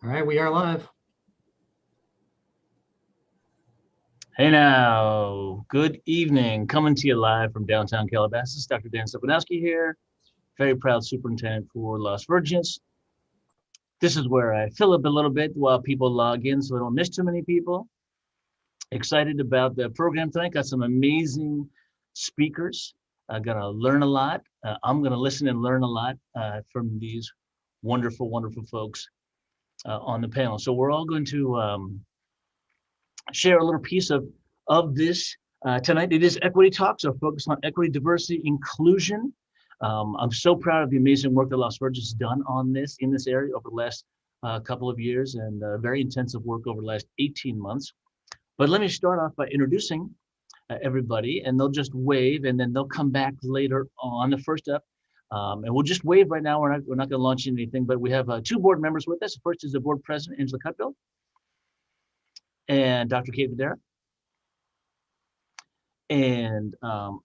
All right, we are live. Hey now, good evening. Coming to you live from downtown Calabasas. Dr. Dan Stepanowski here, very proud superintendent for Las Virgenes. This is where I fill up a little bit while people log in so I don't miss too many people. Excited about the program tonight. Got some amazing speakers. Gonna learn a lot. I'm gonna listen and learn a lot from these wonderful, wonderful folks on the panel. So we're all going to share a little piece of this tonight. It is Equity Talk, so focused on equity, diversity, inclusion. I'm so proud of the amazing work that Las Virgenes has done on this in this area over the last couple of years, and very intensive work over the last 18 months. But let me start off by introducing everybody, and they'll just wave, and then they'll come back later on. The first up, and we'll just wave right now. We're not going to launch anything, but we have two board members with us. The first is the board president, Angela Cutbill, and Dr. Kate Videra. And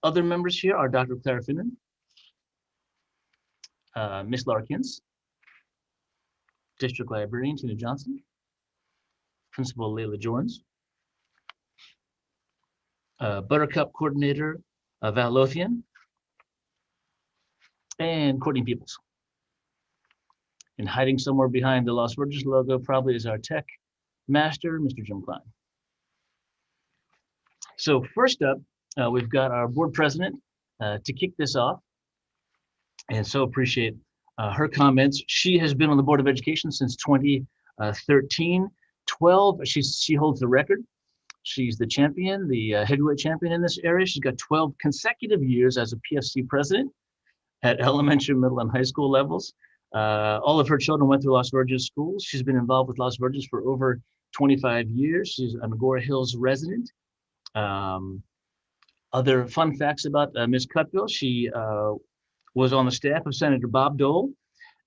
other members here are Dr. Clara Finnan, Miss Larkins, District Librarian Tina Johnson, Principal Layla Jorns, Buttercup Coordinator Val Lothian, and Courtney Peoples. And hiding somewhere behind the Las Virgenes logo probably is our tech master, Mr. Jim Klein. So first up, we've got our board president to kick this off, and so appreciate her comments. She has been on the Board of Education since 2013. She holds the record. She's the champion, the heavyweight champion in this area. She's got 12 consecutive years as a PFC president at elementary, middle, and high school levels. All of her children went through Las Virgenes schools. She's been involved with Las Virgenes for over 25 years. She's an Agora Hills resident. Other fun facts about Ms. Cutbill: she was on the staff of Senator Bob Dole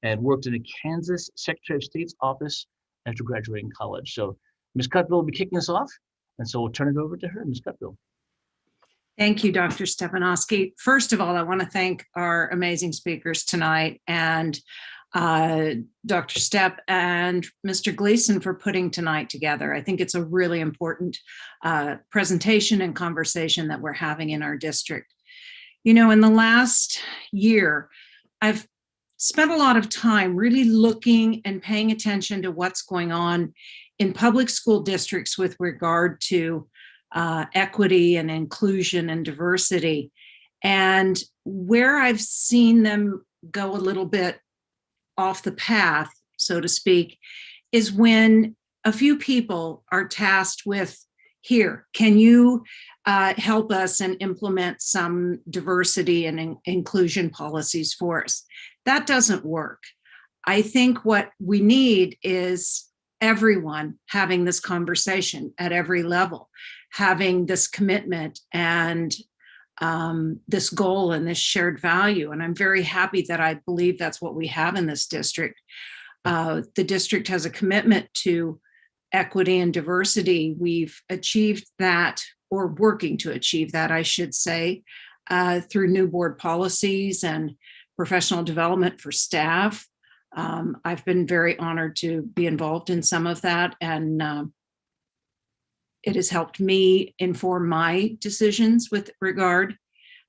and worked in the Kansas Secretary of State's office after graduating college. So Ms. Cutbill will be kicking us off, and so we'll turn it over to her. Ms. Cutbill. Thank you, Dr. Stepanowski. First of all, I want to thank our amazing speakers tonight, and Dr. Stepp and Mr. Gleason for putting tonight together. I think it's a really important presentation and conversation that we're having in our district. You know, in the last year, I've spent a lot of time really looking and paying attention to what's going on in public school districts with regard to equity and inclusion and diversity. And where I've seen them go a little bit off the path, so to speak, is when a few people are tasked with, here, can you help us and implement some diversity and inclusion policies for us? That doesn't work. I think what we need is everyone having this conversation at every level, having this commitment and this goal and this shared value. And I'm very happy that I believe that's what we have in this district. The district has a commitment to equity and diversity. We've achieved that, or working to achieve that, I should say, through new board policies and professional development for staff. I've been very honored to be involved in some of that, and it has helped me inform my decisions with regard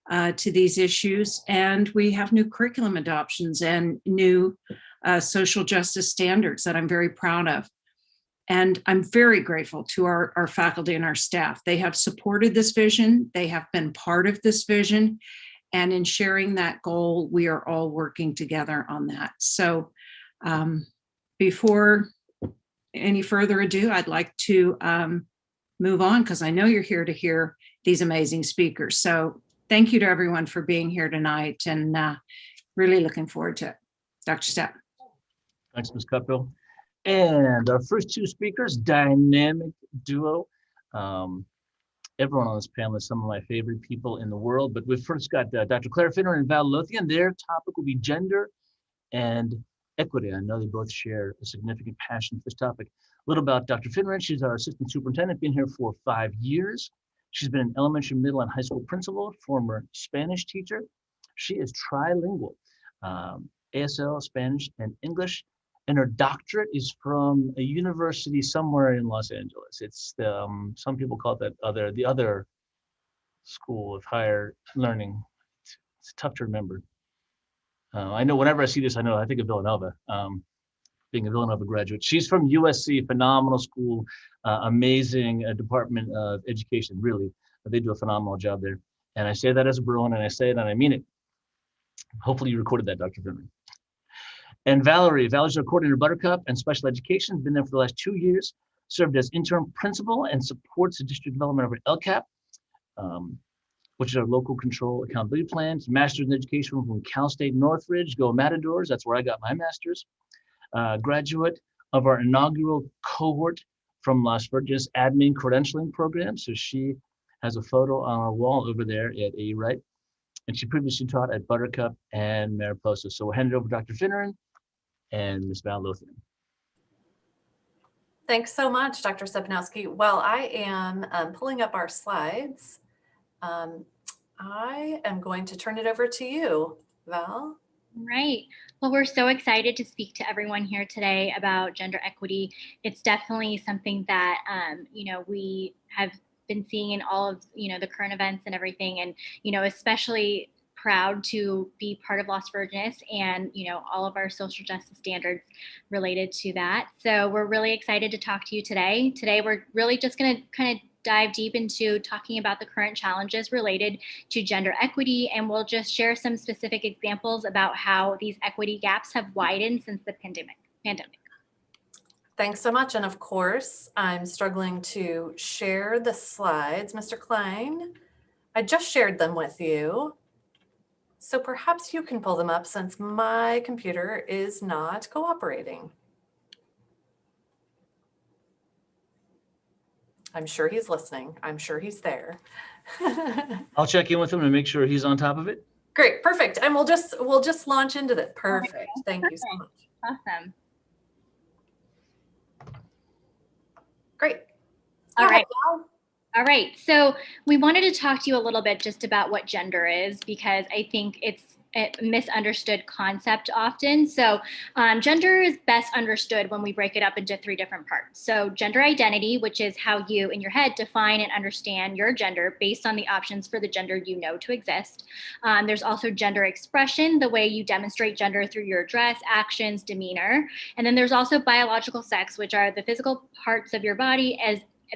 to these issues. And we have new curriculum adoptions and new social justice standards that I'm very proud of. And I'm very grateful to our faculty and our staff. They have supported this vision. They have been part of this vision. And in sharing that goal, we are all working together on that. So before any further ado, I'd like to move on, because I know you're here to hear these amazing speakers. So thank you to everyone for being here tonight, and really looking forward to it. Dr. Stepp. Thanks, Ms. Cutbill. And our first two speakers, dynamic duo. Everyone on this panel is some of my favorite people in the world, but we've first got Dr. Clara Finner and Val Lothian. Their topic will be gender and equity. I know they both share a significant passion for this topic. A little about Dr. Finner. She's our assistant superintendent, been here for 5 years. She's been an elementary, middle, and high school principal, former Spanish teacher. She is trilingual, ASL, Spanish, and English. and her doctorate is from a university somewhere in Los Angeles. It's the, some people call it the other school of higher learning. It's tough to remember. I know whenever I see this, I think of Villanova, being a Villanova graduate. She's from USC, phenomenal school, amazing Department of Education, really. They do a phenomenal job there. And I say that as a Bruin, and I say it and I mean it. Hopefully you recorded that, Dr. Finley. And Valerie's our coordinator, Buttercup, and special education, been there for the last 2 years, served as interim principal and supports the district development of our LCAP, which is our local control accountability plans. Master's in education from Cal State Northridge, go Matadors, that's where I got my master's. Graduate of our inaugural cohort from Las Virgenes admin credentialing program. So she has a photo on our wall over there at AU Right. And she previously taught at Buttercup and Mariposa. So we'll hand it over to Dr. Finneran and Ms. Val Lothian. Thanks so much, Dr. Stepanowski. Well, I am pulling up our slides. I am going to turn it over to you, Val. Right. Well, we're so excited to speak to everyone here today about gender equity. It's definitely something that, we have been seeing in all of, the current events and everything. And, especially proud to be part of Las Virgenes and, all of our social justice standards related to that. So we're really excited to talk to you today. Today, we're really just going to kind of dive deep into talking about the current challenges related to gender equity, and we'll just share some specific examples about how these equity gaps have widened since the pandemic. Thanks so much. And of course, I'm struggling to share the slides. Mr. Klein, I just shared them with you. So perhaps you can pull them up since my computer is not cooperating. I'm sure he's listening. I'm sure he's there. I'll check in with him and make sure he's on top of it. Great, perfect. And we'll just launch into that. Perfect. Thank you so much. Awesome. Great. All right. All right. So we wanted to talk to you a little bit just about what gender is, because I think it's a misunderstood concept often. So gender is best understood when we break it up into 3 different parts. So gender identity, which is how you in your head define and understand your gender based on the options for the gender you know to exist. There's also gender expression, the way you demonstrate gender through your dress, actions, demeanor. And then there's also biological sex, which are the physical parts of your body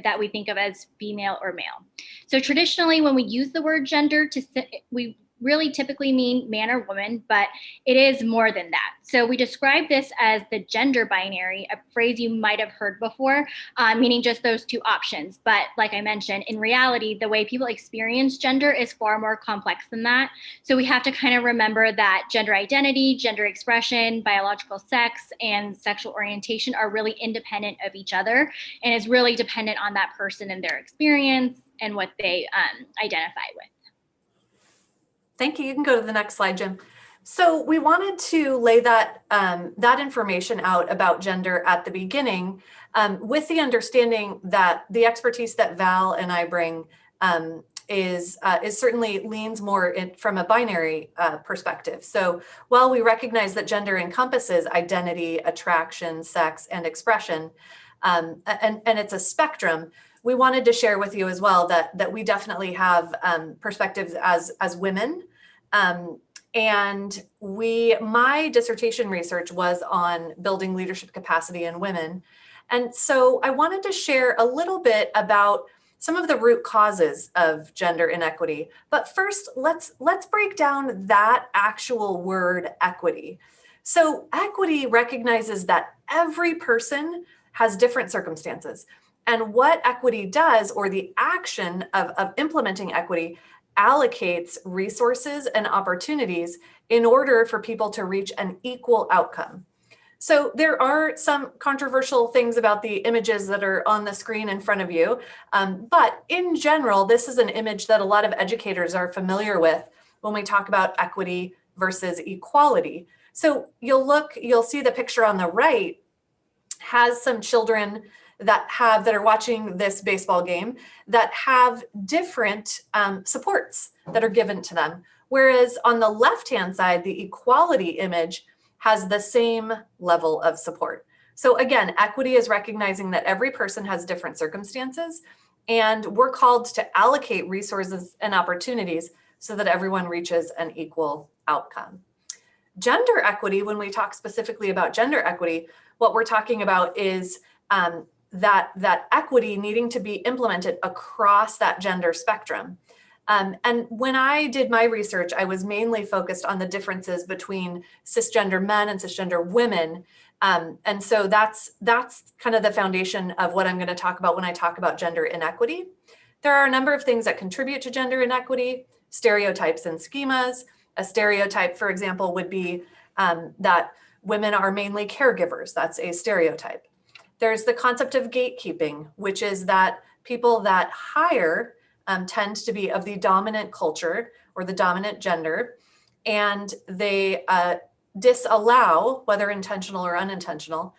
that we think of as female or male. So traditionally, when we use the word gender, we really typically mean man or woman, but it is more than that. So we describe this as the gender binary, a phrase you might have heard before, meaning just those 2 options. But like I mentioned, in reality, the way people experience gender is far more complex than that. So we have to kind of remember that gender identity, gender expression, biological sex, and sexual orientation are really independent of each other, and is really dependent on that person and their experience and what they identify with. Thank you. You can go to the next slide, Jim. So we wanted to lay that information out about gender at the beginning, with the understanding that the expertise that Val and I bring is certainly leans more from a binary perspective. So while we recognize that gender encompasses identity, attraction, sex, and expression, and it's a spectrum, we wanted to share with you as well that we definitely have perspectives as women. And my dissertation research was on building leadership capacity in women. And so I wanted to share a little bit about some of the root causes of gender inequity. But first, let's break down that actual word equity. So equity recognizes that every person has different circumstances. And what equity does, or the action of implementing equity, allocates resources and opportunities in order for people to reach an equal outcome. So there are some controversial things about the images that are on the screen in front of you. But in general, this is an image that a lot of educators are familiar with when we talk about equity versus equality. So you'll see the picture on the right has some children that are watching this baseball game that have different supports that are given to them. Whereas on the left-hand side, the equality image has the same level of support. So again, equity is recognizing that every person has different circumstances, and we're called to allocate resources and opportunities so that everyone reaches an equal outcome. Gender equity, when we talk specifically about gender equity, what we're talking about is that equity needing to be implemented across that gender spectrum. And when I did my research, I was mainly focused on the differences between cisgender men and cisgender women. And so that's kind of the foundation of what I'm going to talk about when I talk about gender inequity. There are a number of things that contribute to gender inequity: stereotypes and schemas. A stereotype, for example, would be that women are mainly caregivers. That's a stereotype. There's the concept of gatekeeping, which is that people that hire tend to be of the dominant culture or the dominant gender, and they disallow, whether intentional or unintentional,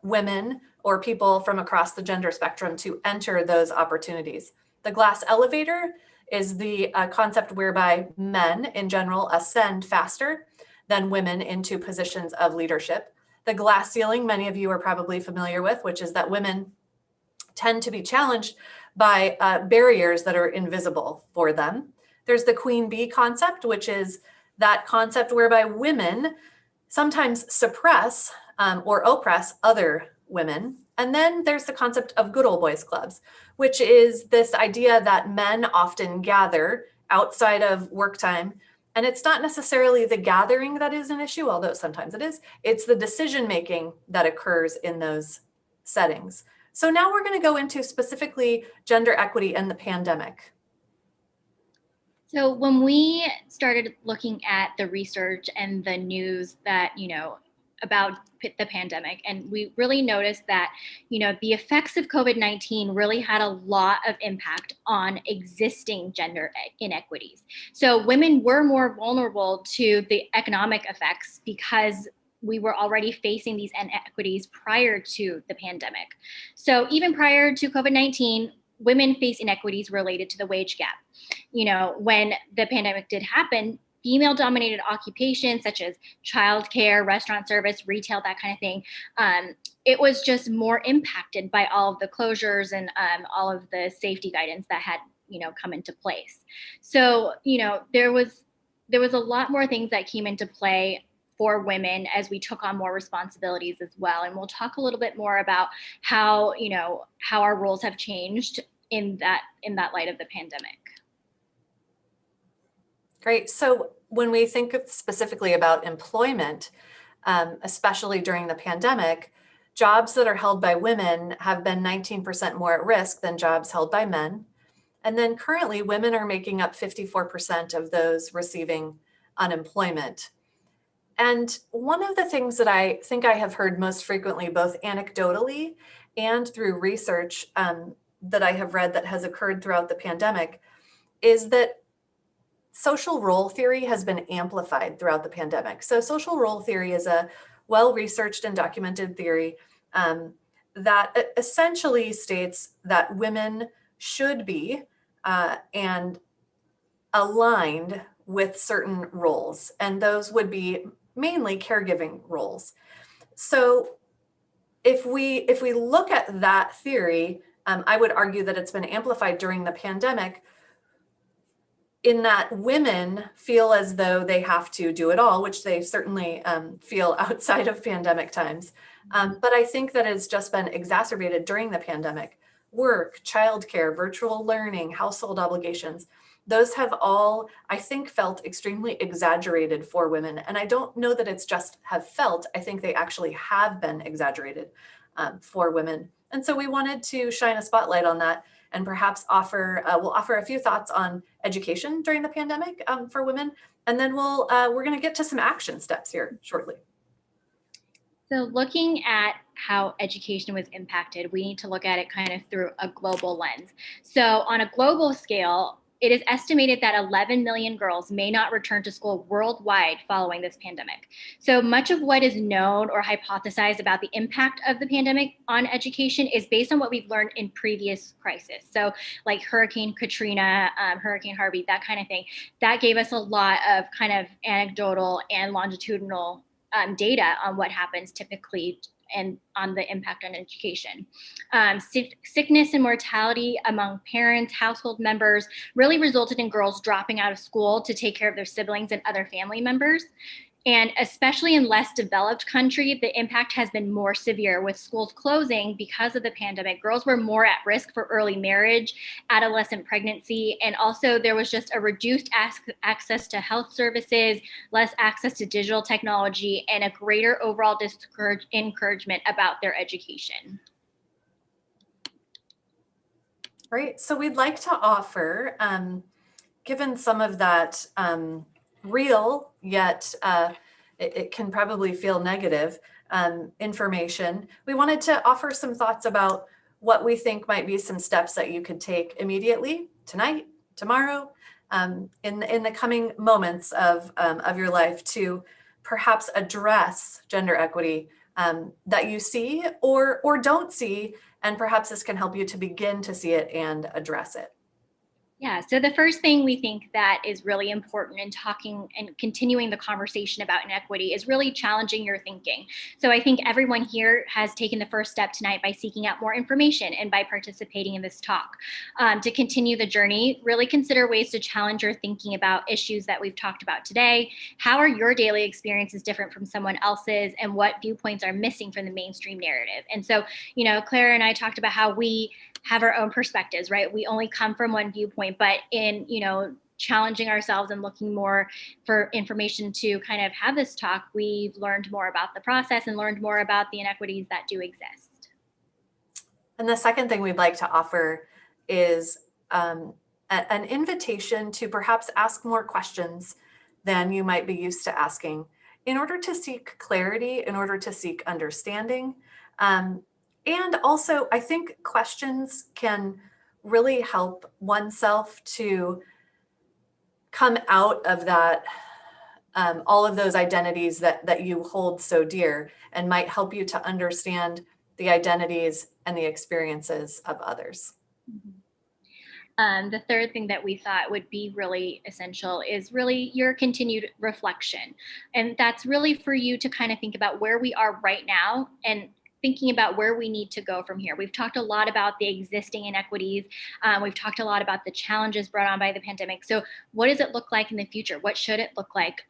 women or people from across the gender spectrum to enter those opportunities. The glass elevator is the concept whereby men in general ascend faster than women into positions of leadership. The glass ceiling, many of you are probably familiar with, which is that women tend to be challenged by barriers that are invisible for them. There's the queen bee concept, which is that concept whereby women sometimes suppress or oppress other women. And then there's the concept of good old boys clubs, which is this idea that men often gather outside of work time. And it's not necessarily the gathering that is an issue, although sometimes it is. It's the decision-making that occurs in those settings. So now we're going to go into specifically gender equity and the pandemic. So when we started looking at the research and the news that, about the pandemic, and we really noticed that, the effects of COVID-19 really had a lot of impact on existing gender inequities. So women were more vulnerable to the economic effects because we were already facing these inequities prior to the pandemic. So even prior to COVID-19, women face inequities related to the wage gap. When the pandemic did happen, female-dominated occupations such as childcare, restaurant service, retail, that kind of thing, it was just more impacted by all of the closures and all of the safety guidance that had, come into place. So, there was a lot more things that came into play for women as we took on more responsibilities as well. And we'll talk a little bit more about how our roles have changed in that light of the pandemic. Great. So when we think specifically about employment, especially during the pandemic, jobs that are held by women have been 19% more at risk than jobs held by men. And then currently women are making up 54% of those receiving unemployment. And one of the things that I think I have heard most frequently, both anecdotally and through research that I have read that has occurred throughout the pandemic, is that social role theory has been amplified throughout the pandemic. So social role theory is a well-researched and documented theory that essentially states that women should be and aligned with certain roles, and those would be mainly caregiving roles. So if we look at that theory, I would argue that it's been amplified during the pandemic, in that women feel as though they have to do it all, which they certainly feel outside of pandemic times. But I think that it's just been exacerbated during the pandemic. Work, childcare, virtual learning, household obligations, those have all, I think, felt extremely exaggerated for women. And I don't know that it's just have felt, I think they actually have been exaggerated for women. And so we wanted to shine a spotlight on that and perhaps we'll offer a few thoughts on education during the pandemic for women. And then we're going to get to some action steps here shortly. So looking at how education was impacted, we need to look at it kind of through a global lens. So on a global scale, it is estimated that 11 million girls may not return to school worldwide following this pandemic. So much of what is known or hypothesized about the impact of the pandemic on education is based on what we've learned in previous crises. So like Hurricane Katrina, Hurricane Harvey, that kind of thing. That gave us a lot of kind of anecdotal and longitudinal data on what happens typically and on the impact on education. Sickness and mortality among parents, household members really resulted in girls dropping out of school to take care of their siblings and other family members. And especially in less developed countries, the impact has been more severe with schools closing because of the pandemic. Girls were more at risk for early marriage, adolescent pregnancy, and also there was just a reduced access to health services, less access to digital technology, and a greater overall encouragement about their education. Great. So we'd like to offer, given some of that real, yet it can probably feel negative information, we wanted to offer some thoughts about what we think might be some steps that you could take immediately, tonight, tomorrow, in the coming moments of your life to perhaps address gender equity that you see or don't see, and perhaps this can help you to begin to see it and address it. Yeah, so the first thing we think that is really important in talking and continuing the conversation about inequity is really challenging your thinking. So I think everyone here has taken the first step tonight by seeking out more information and by participating in this talk. To continue the journey, really consider ways to challenge your thinking about issues that we've talked about today. How are your daily experiences different from someone else's, and what viewpoints are missing from the mainstream narrative? And so, you know, Clara and I talked about how we have our own perspectives, right? We only come from one viewpoint, but in, you know, challenging ourselves and looking more for information to kind of have this talk, we've learned more about the process and learned more about the inequities that do exist. And the second thing we'd like to offer is an invitation to perhaps ask more questions than you might be used to asking in order to seek clarity, in order to seek understanding. And also, I think questions can really help oneself to come out of that, all of those identities that you hold so dear, and might help you to understand the identities and the experiences of others. The third thing that we thought would be really essential is really your continued reflection. And that's really for you to kind of think about where we are right now and thinking about where we need to go from here. We've talked a lot about the existing inequities. We've talked a lot about the challenges brought on by the pandemic. So what does it look like in the future? What should it look like?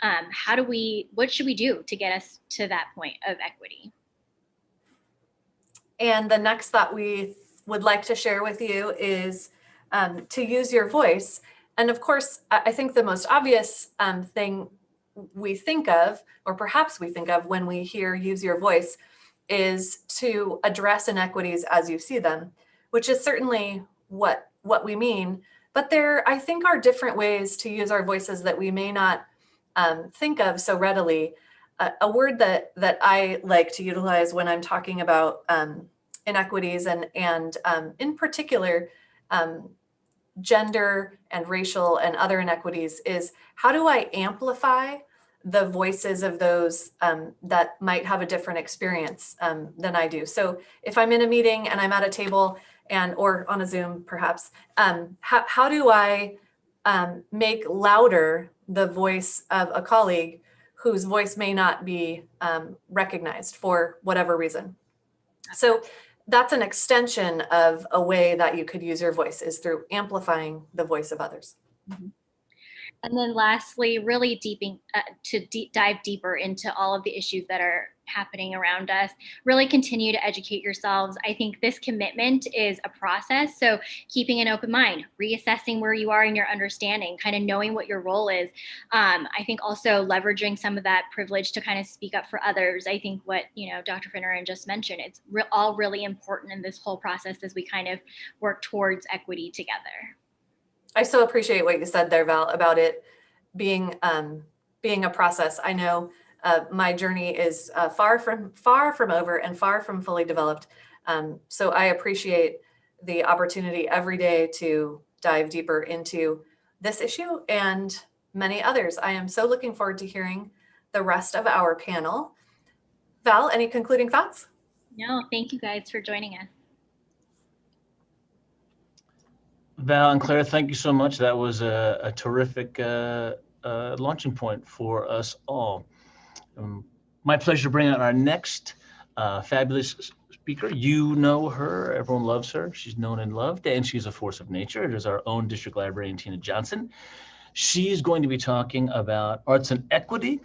What should we do to get us to that point of equity? And the next thought we would like to share with you is to use your voice. And of course, I think the most obvious thing we think of, or perhaps we think of when we hear use your voice, is to address inequities as you see them, which is certainly what we mean. But there, I think, are different ways to use our voices that we may not think of so readily. A word that I like to utilize when I'm talking about inequities and in particular gender and racial and other inequities is, how do I amplify the voices of those that might have a different experience than I do? So if I'm in a meeting and I'm at a table or on a Zoom perhaps, how do I make louder the voice of a colleague whose voice may not be recognized for whatever reason? So that's an extension of a way that you could use your voice, is through amplifying the voice of others. Mm-hmm. And then lastly, really dive deeper into all of the issues that are happening around us. Really continue to educate yourselves. I think this commitment is a process. So keeping an open mind, reassessing where you are in your understanding, kind of knowing what your role is. I think also leveraging some of that privilege to kind of speak up for others. I think what, Dr. Finneran just mentioned, it's all really important in this whole process as we kind of work towards equity together. I so appreciate what you said there, Val, about it being a process. I know my journey is far from over and far from fully developed. So I appreciate the opportunity every day to dive deeper into this issue and many others. I am so looking forward to hearing the rest of our panel. Val, any concluding thoughts? No, thank you guys for joining us. Val and Claire, thank you so much. That was a terrific launching point for us all. My pleasure to bring out our next fabulous speaker. You know her, everyone loves her. She's known and loved, and she's a force of nature. It is our own district librarian, Tina Johnson. She's going to be talking about arts and equity.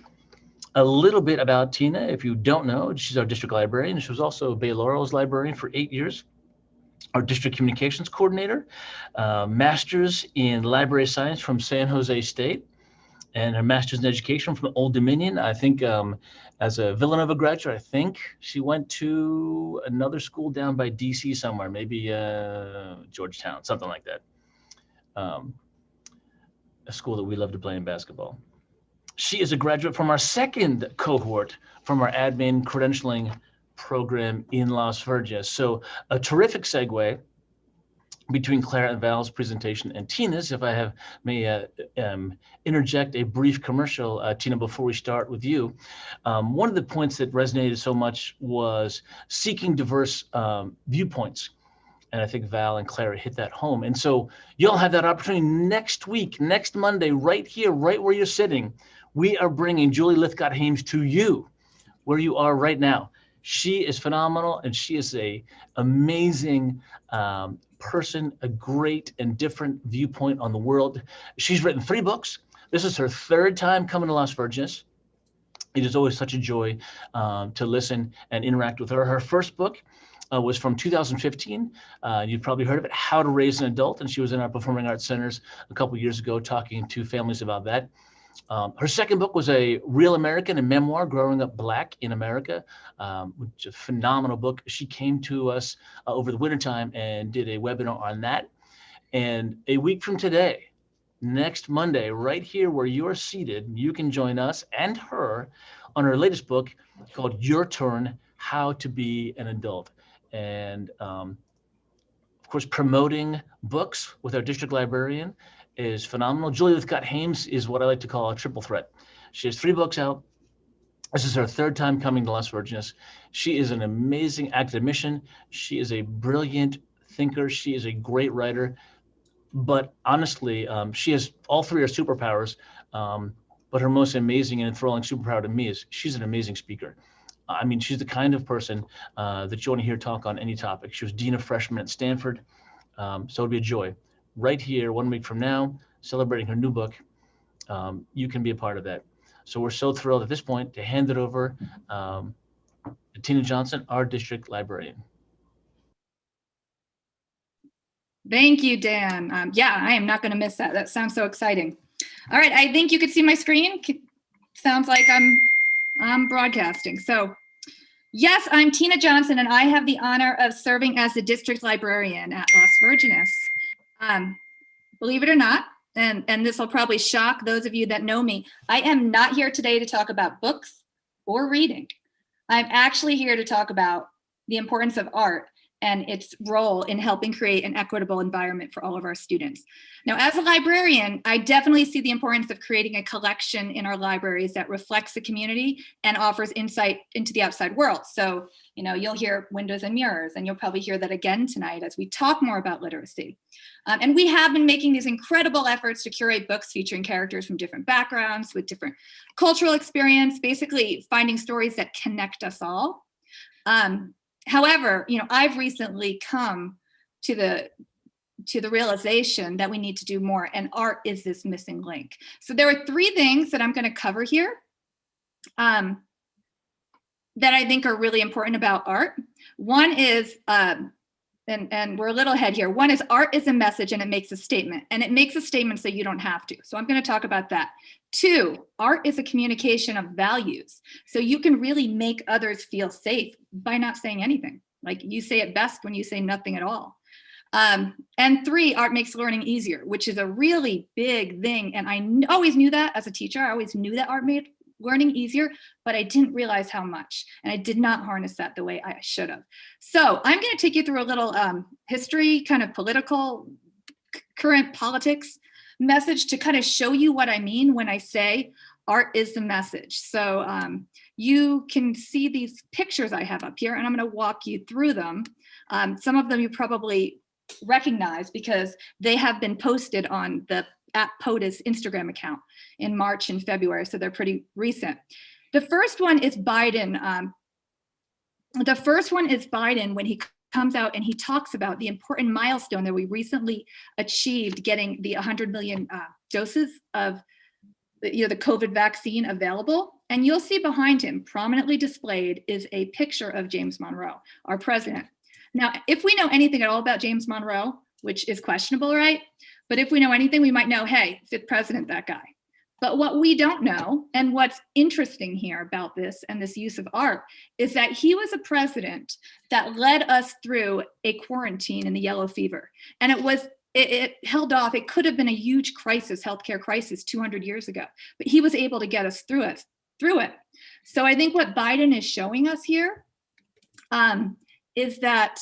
A little bit about Tina, if you don't know, she's our district librarian. She was also Bay Laurel's librarian for 8 years, our district communications coordinator, master's in library science from San Jose State, and her master's in education from Old Dominion. I think as a Villanova graduate, I think she went to another school down by DC somewhere, maybe Georgetown, something like that. A school that we love to play in basketball. She is a graduate from our second cohort from our admin credentialing program in Las Vegas. So a terrific segue between Clara and Val's presentation and Tina's. If I may interject a brief commercial, Tina, before we start with you. One of the points that resonated so much was seeking diverse viewpoints. And I think Val and Clara hit that home. And so you'll have that opportunity next week, next Monday, right here, right where you're sitting. We are bringing Julie Lithcott-Hames to you where you are right now. She is phenomenal, and she is a amazing person, a great and different viewpoint on the world. She's written 3 books. This is her 3rd time coming to Las Vegas. It is always such a joy to listen and interact with her. Her first book was from 2015. You've probably heard of it, How to Raise an Adult, and she was in our Performing Arts Centers a couple years ago talking to families about that. Her second book was a Real American, a memoir, Growing Up Black in America, which is a phenomenal book. She came to us over the wintertime and did a webinar on that. And a week from today, next Monday, right here where you're seated, you can join us and her on her latest book called Your Turn, How to Be an Adult. And of course, promoting books with our district librarian is phenomenal. Julie Lithcott-Hames is what I like to call a triple threat. She has 3 books out. This is her 3rd time coming to Las Vegas. She is an amazing academician. She is a brilliant thinker. She is a great writer. But honestly, she has all 3 are superpowers. But her most amazing and enthralling superpower to me is she's an amazing speaker. I mean, she's the kind of person that you want to hear talk on any topic. She was Dean of Freshmen at Stanford. So it'd be a joy. Right here, 1 week from now, celebrating her new book. You can be a part of that. So we're so thrilled at this point to hand it over to Tina Johnson, our district librarian. Thank you, Dan. Yeah, I am not going to miss that. That sounds so exciting. All right, I think you could see my screen. Sounds like I'm broadcasting. So yes, I'm Tina Johnson, and I have the honor of serving as the district librarian at Las Virgenes. Believe it or not, and this will probably shock those of you that know me, I am not here today to talk about books or reading. I'm actually here to talk about the importance of art and its role in helping create an equitable environment for all of our students. Now, as a librarian, I definitely see the importance of creating a collection in our libraries that reflects the community and offers insight into the outside world. So, you know, you'll hear windows and mirrors, and you'll probably hear that again tonight as we talk more about literacy. And we have been making these incredible efforts to curate books featuring characters from different backgrounds with different cultural experience, basically finding stories that connect us all. However, you know, I've recently come to the realization that we need to do more, and art is this missing link. So there are 3 things that I'm going to cover here that I think are really important about art. One is, and we're a little ahead here. One is art is a message and it makes a statement, and it makes a statement so you don't have to. So I'm going to talk about that. 2, art is a communication of values. So you can really make others feel safe by not saying anything. Like, you say it best when you say nothing at all. And 3, art makes learning easier, which is a really big thing. And I always knew that as a teacher. I always knew that art made learning easier, but I didn't realize how much. And I did not harness that the way I should have. So I'm going to take you through a little history, kind of political, current politics message to kind of show you what I mean when I say art is the message. So you can see these pictures I have up here, and I'm going to walk you through them. Some of them you probably recognize because they have been posted on the @POTUS Instagram account in March and February, so they're pretty recent. The first one is Biden. The first one is Biden when he comes out and he talks about the important milestone that we recently achieved, getting the 100 million doses of the COVID vaccine available. And you'll see behind him, prominently displayed, is a picture of James Monroe, our president. Now, if we know anything at all about James Monroe, which is questionable, right? But if we know anything, we might know, hey, it's the president, that guy. But what we don't know, and what's interesting here about this and this use of art, is that he was a president that led us through a quarantine in the yellow fever. And it held off. It could have been a huge crisis, healthcare crisis 200 years ago, but he was able to get us through it. So I think what Biden is showing us here is that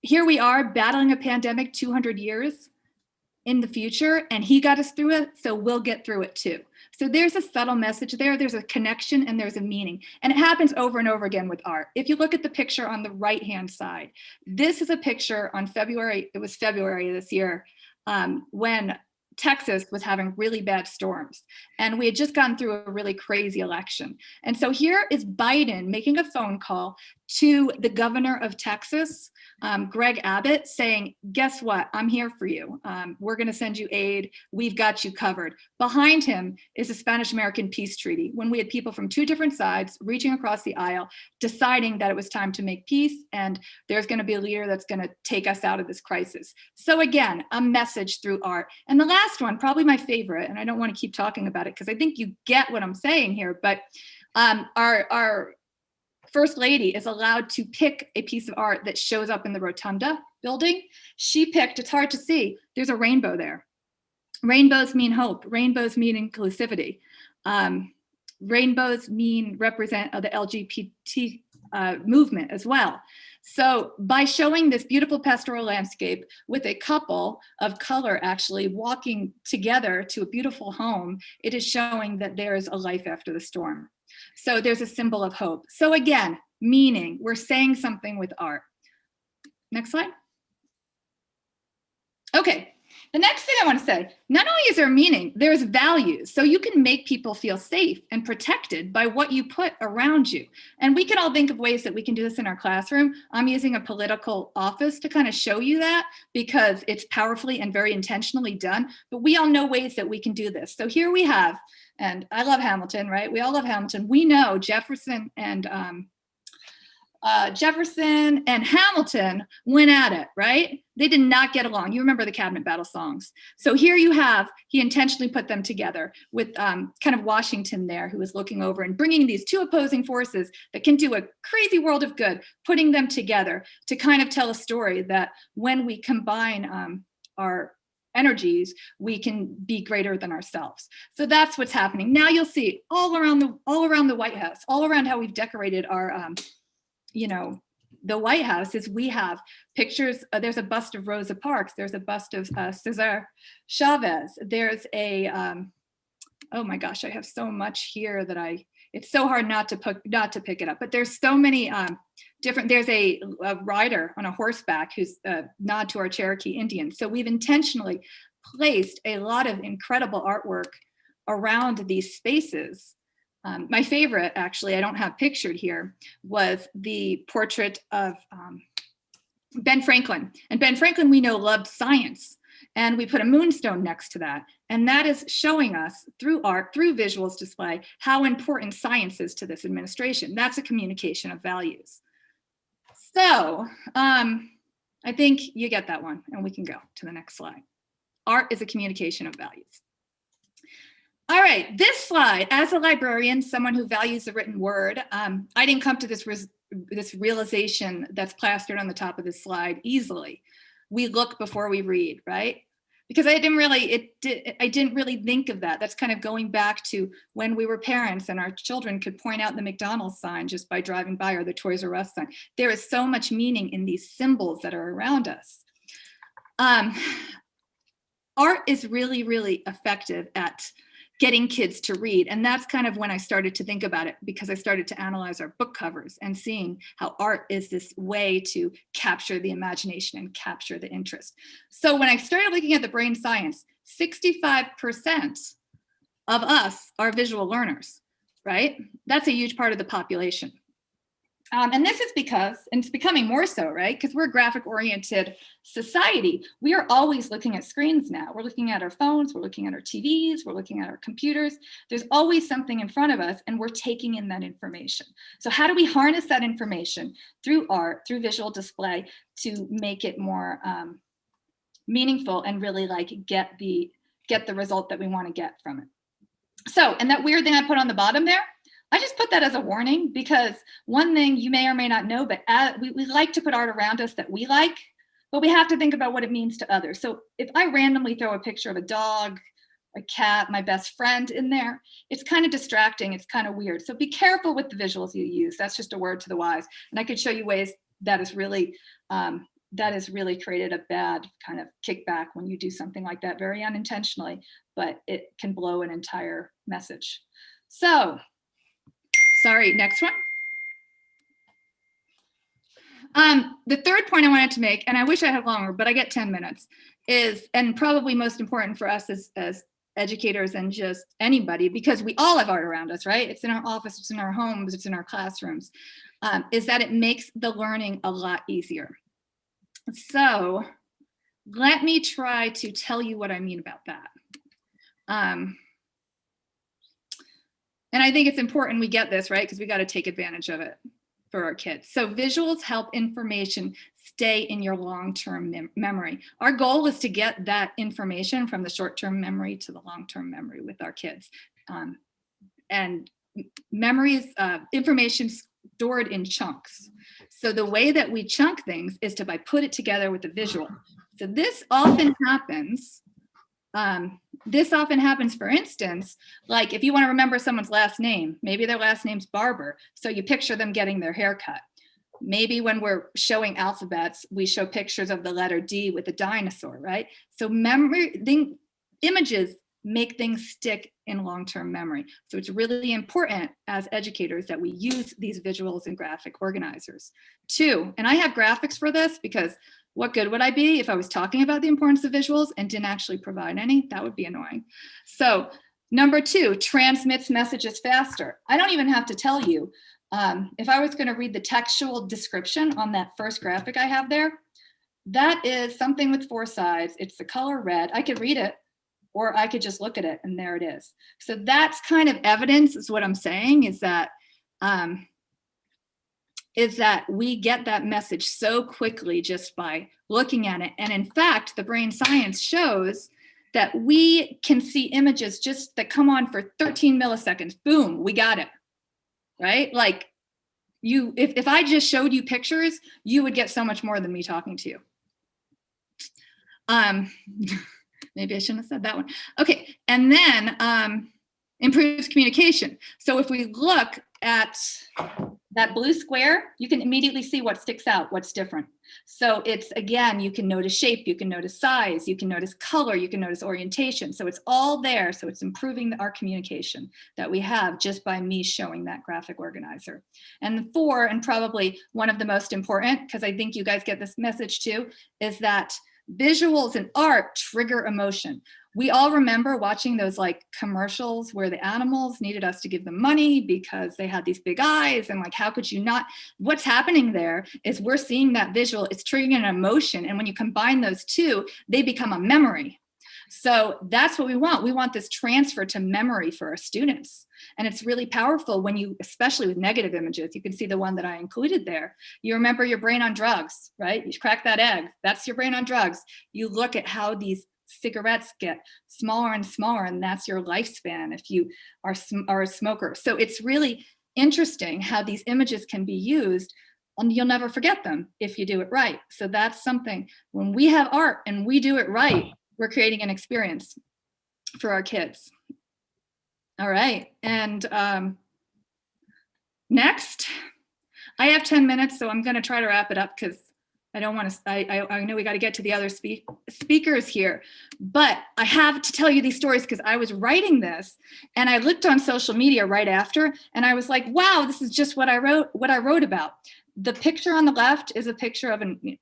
here we are battling a pandemic 200 years in the future, and he got us through it, so we'll get through it too. So there's a subtle message there, there's a connection, and there's a meaning. And it happens over and over again with art. If you look at the picture on the right-hand side, this is a picture on February this year, when Texas was having really bad storms. And we had just gone through a really crazy election. And so here is Biden making a phone call to the governor of Texas, Greg Abbott, saying, guess what? I'm here for you. We're going to send you aid. We've got you covered. Behind him is the Spanish-American peace treaty, when we had people from two different sides reaching across the aisle, deciding that it was time to make peace, and there's going to be a leader that's going to take us out of this crisis. So again, a message through art. And the last one, probably my favorite, and I don't want to keep talking about it because I think you get what I'm saying here, but our First Lady is allowed to pick a piece of art that shows up in the Rotunda building. She picked, it's hard to see, there's a rainbow there. Rainbows mean hope. Rainbows mean inclusivity. Rainbows represent the LGBT movement as well. So by showing this beautiful pastoral landscape with a couple of color actually walking together to a beautiful home, it is showing that there is a life after the storm. So there's a symbol of hope. So again, meaning, we're saying something with art. Next slide. Okay. The next thing I want to say, not only is there meaning, there's values. So you can make people feel safe and protected by what you put around you. And we can all think of ways that we can do this in our classroom. I'm using a political office to kind of show you that because it's powerfully and very intentionally done. But we all know ways that we can do this. So here we have, and I love Hamilton, right? We all love Hamilton. We know Jefferson and Hamilton went at it, right? They did not get along. You remember the cabinet battle songs. So here you have, he intentionally put them together with kind of Washington there, who was looking over and bringing these two opposing forces that can do a crazy world of good, putting them together to kind of tell a story that when we combine our energies, we can be greater than ourselves. So that's what's happening. Now you'll see all around the White House, all around how we've decorated our the White House, is we have pictures. There's a bust of Rosa Parks. There's a bust of Cesar Chavez. There's a, oh my gosh, I have so much here that it's so hard not to pick it up. But there's so many different. There's a rider on a horseback who's a nod to our Cherokee Indians. So we've intentionally placed a lot of incredible artwork around these spaces. My favorite, actually, I don't have pictured here, was the portrait of Ben Franklin. And Ben Franklin, we know, loved science. And we put a moonstone next to that. And that is showing us through art, through visuals display, how important science is to this administration. That's a communication of values. So I think you get that one, and we can go to the next slide. Art is a communication of values. All right, this slide, as a librarian, someone who values the written word, I didn't come to this realization that's plastered on the top of this slide easily. We look before we read, right? Because I didn't really think of that. That's kind of going back to when we were parents and our children could point out the McDonald's sign just by driving by, or the Toys R Us sign. There is so much meaning in these symbols that are around us. Art is really, really effective at getting kids to read. And that's kind of when I started to think about it, because I started to analyze our book covers and seeing how art is this way to capture the imagination and capture the interest. So when I started looking at the brain science, 65% of us are visual learners, right? That's a huge part of the population. And this is because, and it's becoming more so, right? Because we're a graphic-oriented society. We are always looking at screens now. We're looking at our phones, we're looking at our TVs, we're looking at our computers. There's always something in front of us, and we're taking in that information. So how do we harness that information through art, through visual display, to make it more meaningful and really like get the result that we want to get from it? So, and that weird thing I put on the bottom there, I just put that as a warning, because one thing you may or may not know, but we like to put art around us that we like, but we have to think about what it means to others. So if I randomly throw a picture of a dog, a cat, my best friend in there, it's kind of distracting. It's kind of weird. So be careful with the visuals you use. That's just a word to the wise. And I could show you ways that has really created a bad kind of kickback when you do something like that very unintentionally, but it can blow an entire message. So, sorry, next one. The third point I wanted to make, and I wish I had longer, but I get 10 minutes, is, and probably most important for us as educators and just anybody, because we all have art around us, right? It's in our office, it's in our homes, it's in our classrooms, is that it makes the learning a lot easier. So let me try to tell you what I mean about that. And I think it's important we get this, right? Because we got to take advantage of it for our kids. So visuals help information stay in your long-term memory. Our goal is to get that information from the short-term memory to the long-term memory with our kids. And memories, information stored in chunks. So the way that we chunk things is to put it together with a visual. So this often happens. For instance, like if you want to remember someone's last name, maybe their last name's Barber, so you picture them getting their hair cut. Maybe when we're showing alphabets, we show pictures of the letter D with a dinosaur, right? So images make things stick in long-term memory. So it's really important as educators that we use these visuals and graphic organizers. 2, and I have graphics for this because what good would I be if I was talking about the importance of visuals and didn't actually provide any? That would be annoying. So number 2, transmits messages faster. I don't even have to tell you, if I was going to read the textual description on that first graphic I have there, that is something with 4 sides. It's the color red. I could read it, or I could just look at it, and there it is. So that's kind of evidence, is what I'm saying, is that we get that message so quickly just by looking at it. And in fact, the brain science shows that we can see images just that come on for 13 milliseconds. Boom, we got it, right? Like if I just showed you pictures, you would get so much more than me talking to you. Maybe I shouldn't have said that one. Okay, and then improves communication. So if we look at that blue square, you can immediately see what sticks out, what's different. So it's, again, you can notice shape, you can notice size, you can notice color, you can notice orientation. So it's all there. So it's improving our communication that we have just by me showing that graphic organizer. And the 4, and probably one of the most important, because I think you guys get this message too, is that visuals and art trigger emotion. We all remember watching those like commercials where the animals needed us to give them money because they had these big eyes, and like, how could you not? What's happening there is we're seeing that visual, it's triggering an emotion. And when you combine those two, they become a memory. So that's what we want. We want this transfer to memory for our students. And it's really powerful when you, especially with negative images, you can see the one that I included there. You remember your brain on drugs, right? You crack that egg, that's your brain on drugs. You look at how these cigarettes get smaller and smaller, and that's your lifespan if you are a smoker. So it's really interesting how these images can be used, and you'll never forget them if you do it right. So that's something, when we have art and we do it right, we're creating an experience for our kids. All right, and next, I have 10 minutes, so I'm going to try to wrap it up because I don't want to, I know we got to get to the other speakers here, but I have to tell you these stories because I was writing this and I looked on social media right after, and I was like, wow, this is just what I wrote about. The picture on the left is a picture of an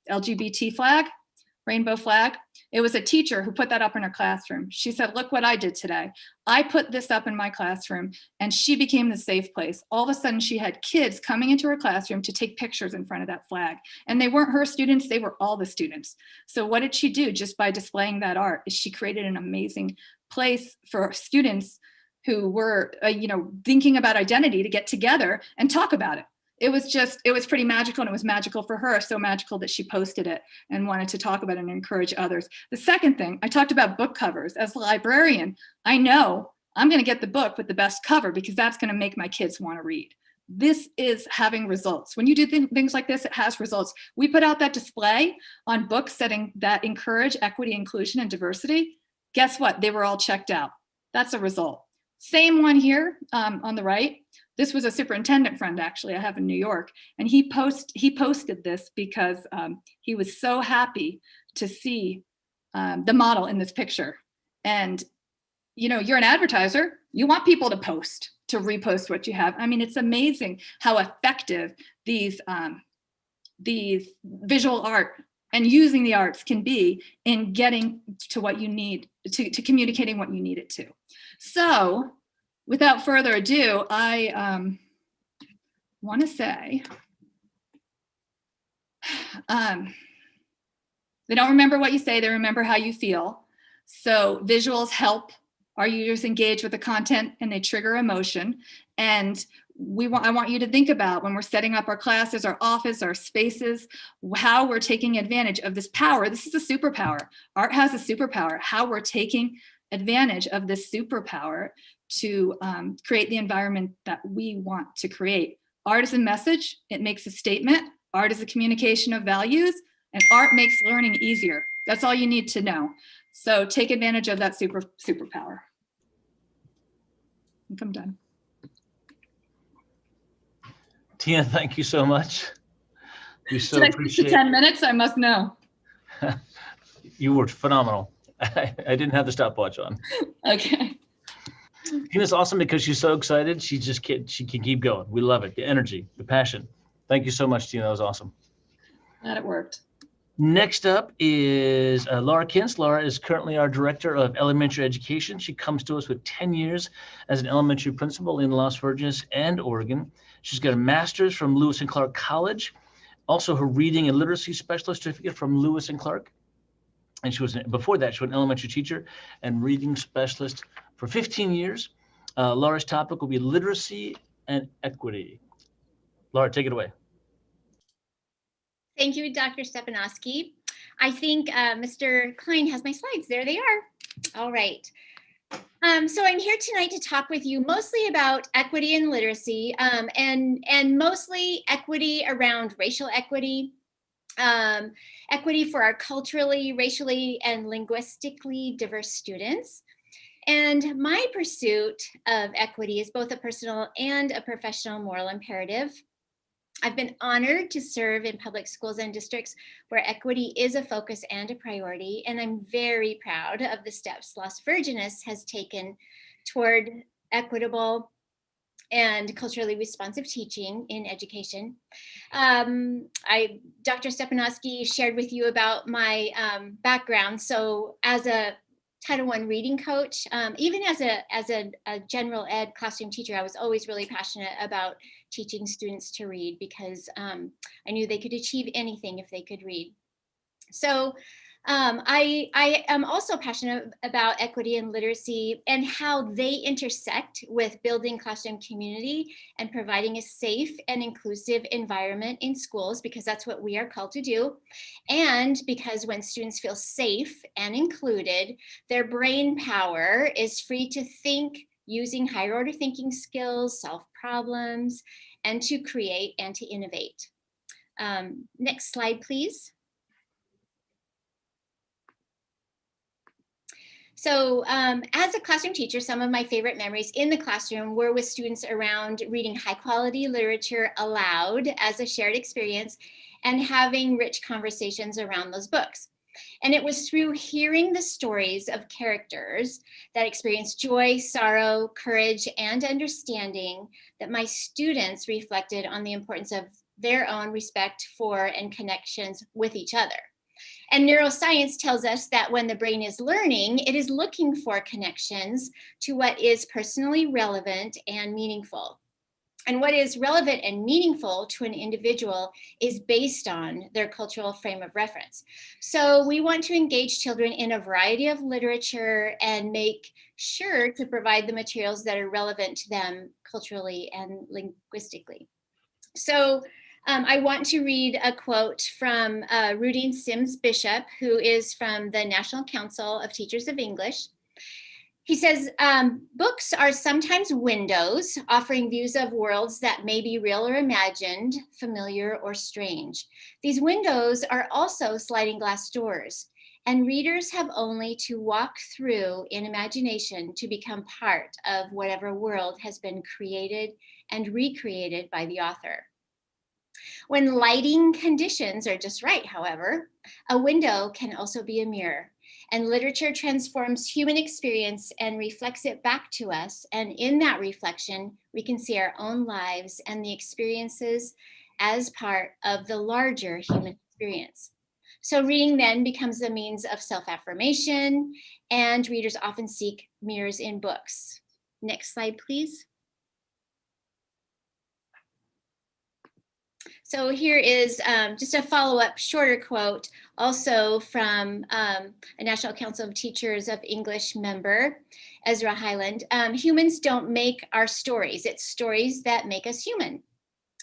LGBT flag, rainbow flag. It was a teacher who put that up in her classroom. She said, look what I did today. I put this up in my classroom, and she became the safe place. All of a sudden, she had kids coming into her classroom to take pictures in front of that flag. And they weren't her students, they were all the students. So what did she do just by displaying that art? Is she created an amazing place for students who were, thinking about identity to get together and talk about it. It was pretty magical, and it was magical for her, so magical that she posted it and wanted to talk about it and encourage others. The second thing, I talked about book covers. As a librarian, I know I'm going to get the book with the best cover because that's going to make my kids want to read. This is having results. When you do things like this, it has results. We put out that display on books that encourage equity, inclusion, and diversity. Guess what? They were all checked out. That's a result. Same one here on the right. This was a superintendent friend, actually, I have in New York. And he posted this because he was so happy to see the model in this picture. And, you're an advertiser. You want people to repost what you have. I mean, it's amazing how effective these visual art and using the arts can be in getting to what you need, to communicating what you need it to. So without further ado, I want to say, they don't remember what you say, they remember how you feel. So visuals help our users engage with the content and they trigger emotion. And I want you to think about when we're setting up our classes, our office, our spaces, how we're taking advantage of this power. This is a superpower. Art has a superpower. How we're taking advantage of this superpower to create the environment that we want to create. Art is a message. It makes a statement. Art is a communication of values, and art makes learning easier. That's all you need to know. So take advantage of that superpower. I think I'm done. Tina, thank you so much. We so Did I appreciate speak for 10 minutes? I must know. You were phenomenal. I didn't have the stopwatch on. Okay. Tina's awesome because she's so excited. She can keep going. We love it. The energy, the passion. Thank you so much, Tina. That was awesome. Glad it worked. Next up is Laura Kintz. Laura is currently our Director of Elementary Education. She comes to us with 10 years as an elementary principal in Las Virgenes and Oregon. She's got a master's from Lewis and Clark College, also her reading and literacy specialist certificate from Lewis and Clark. And before that, she was an elementary teacher and reading specialist for 15 years. Laura's topic will be literacy and equity. Laura, take it away. Thank you, Dr. Stepanowski. I think Mr. Klein has my slides. There they are. All right. So I'm here tonight to talk with you mostly about equity and literacy, and mostly equity around racial equity, equity for our culturally, racially, and linguistically diverse students. And my pursuit of equity is both a personal and a professional moral imperative. I've been honored to serve in public schools and districts where equity is a focus and a priority, and I'm very proud of the steps Las Virgenes has taken toward equitable and culturally responsive teaching in education. Dr. Stepanowski shared with you about my background. So as a Title I reading coach, even as a general ed classroom teacher, I was always really passionate about teaching students to read because I knew they could achieve anything if they could read. So I am also passionate about equity and literacy and how they intersect with building classroom community and providing a safe and inclusive environment in schools, because that's what we are called to do. And because when students feel safe and included, their brain power is free to think using higher order thinking skills, solve problems, and to create and to innovate. Next slide, please. So as a classroom teacher, some of my favorite memories in the classroom were with students around reading high quality literature aloud as a shared experience and having rich conversations around those books. And it was through hearing the stories of characters that experienced joy, sorrow, courage, and understanding that my students reflected on the importance of their own respect for and connections with each other. And neuroscience tells us that when the brain is learning, it is looking for connections to what is personally relevant and meaningful. And what is relevant and meaningful to an individual is based on their cultural frame of reference. So we want to engage children in a variety of literature and make sure to provide the materials that are relevant to them culturally and linguistically. So I want to read a quote from Rudine Sims Bishop, who is from the National Council of Teachers of English. He says, books are sometimes windows offering views of worlds that may be real or imagined, familiar or strange. These windows are also sliding glass doors, and readers have only to walk through in imagination to become part of whatever world has been created and recreated by the author. When lighting conditions are just right, however, a window can also be a mirror. And literature transforms human experience and reflects it back to us. And in that reflection, we can see our own lives and the experiences as part of the larger human experience. So reading then becomes a means of self-affirmation, and readers often seek mirrors in books. Next slide, please. So here is just a follow-up shorter quote, also from a National Council of Teachers of English member, Ezra Highland. Humans don't make our stories. It's stories that make us human.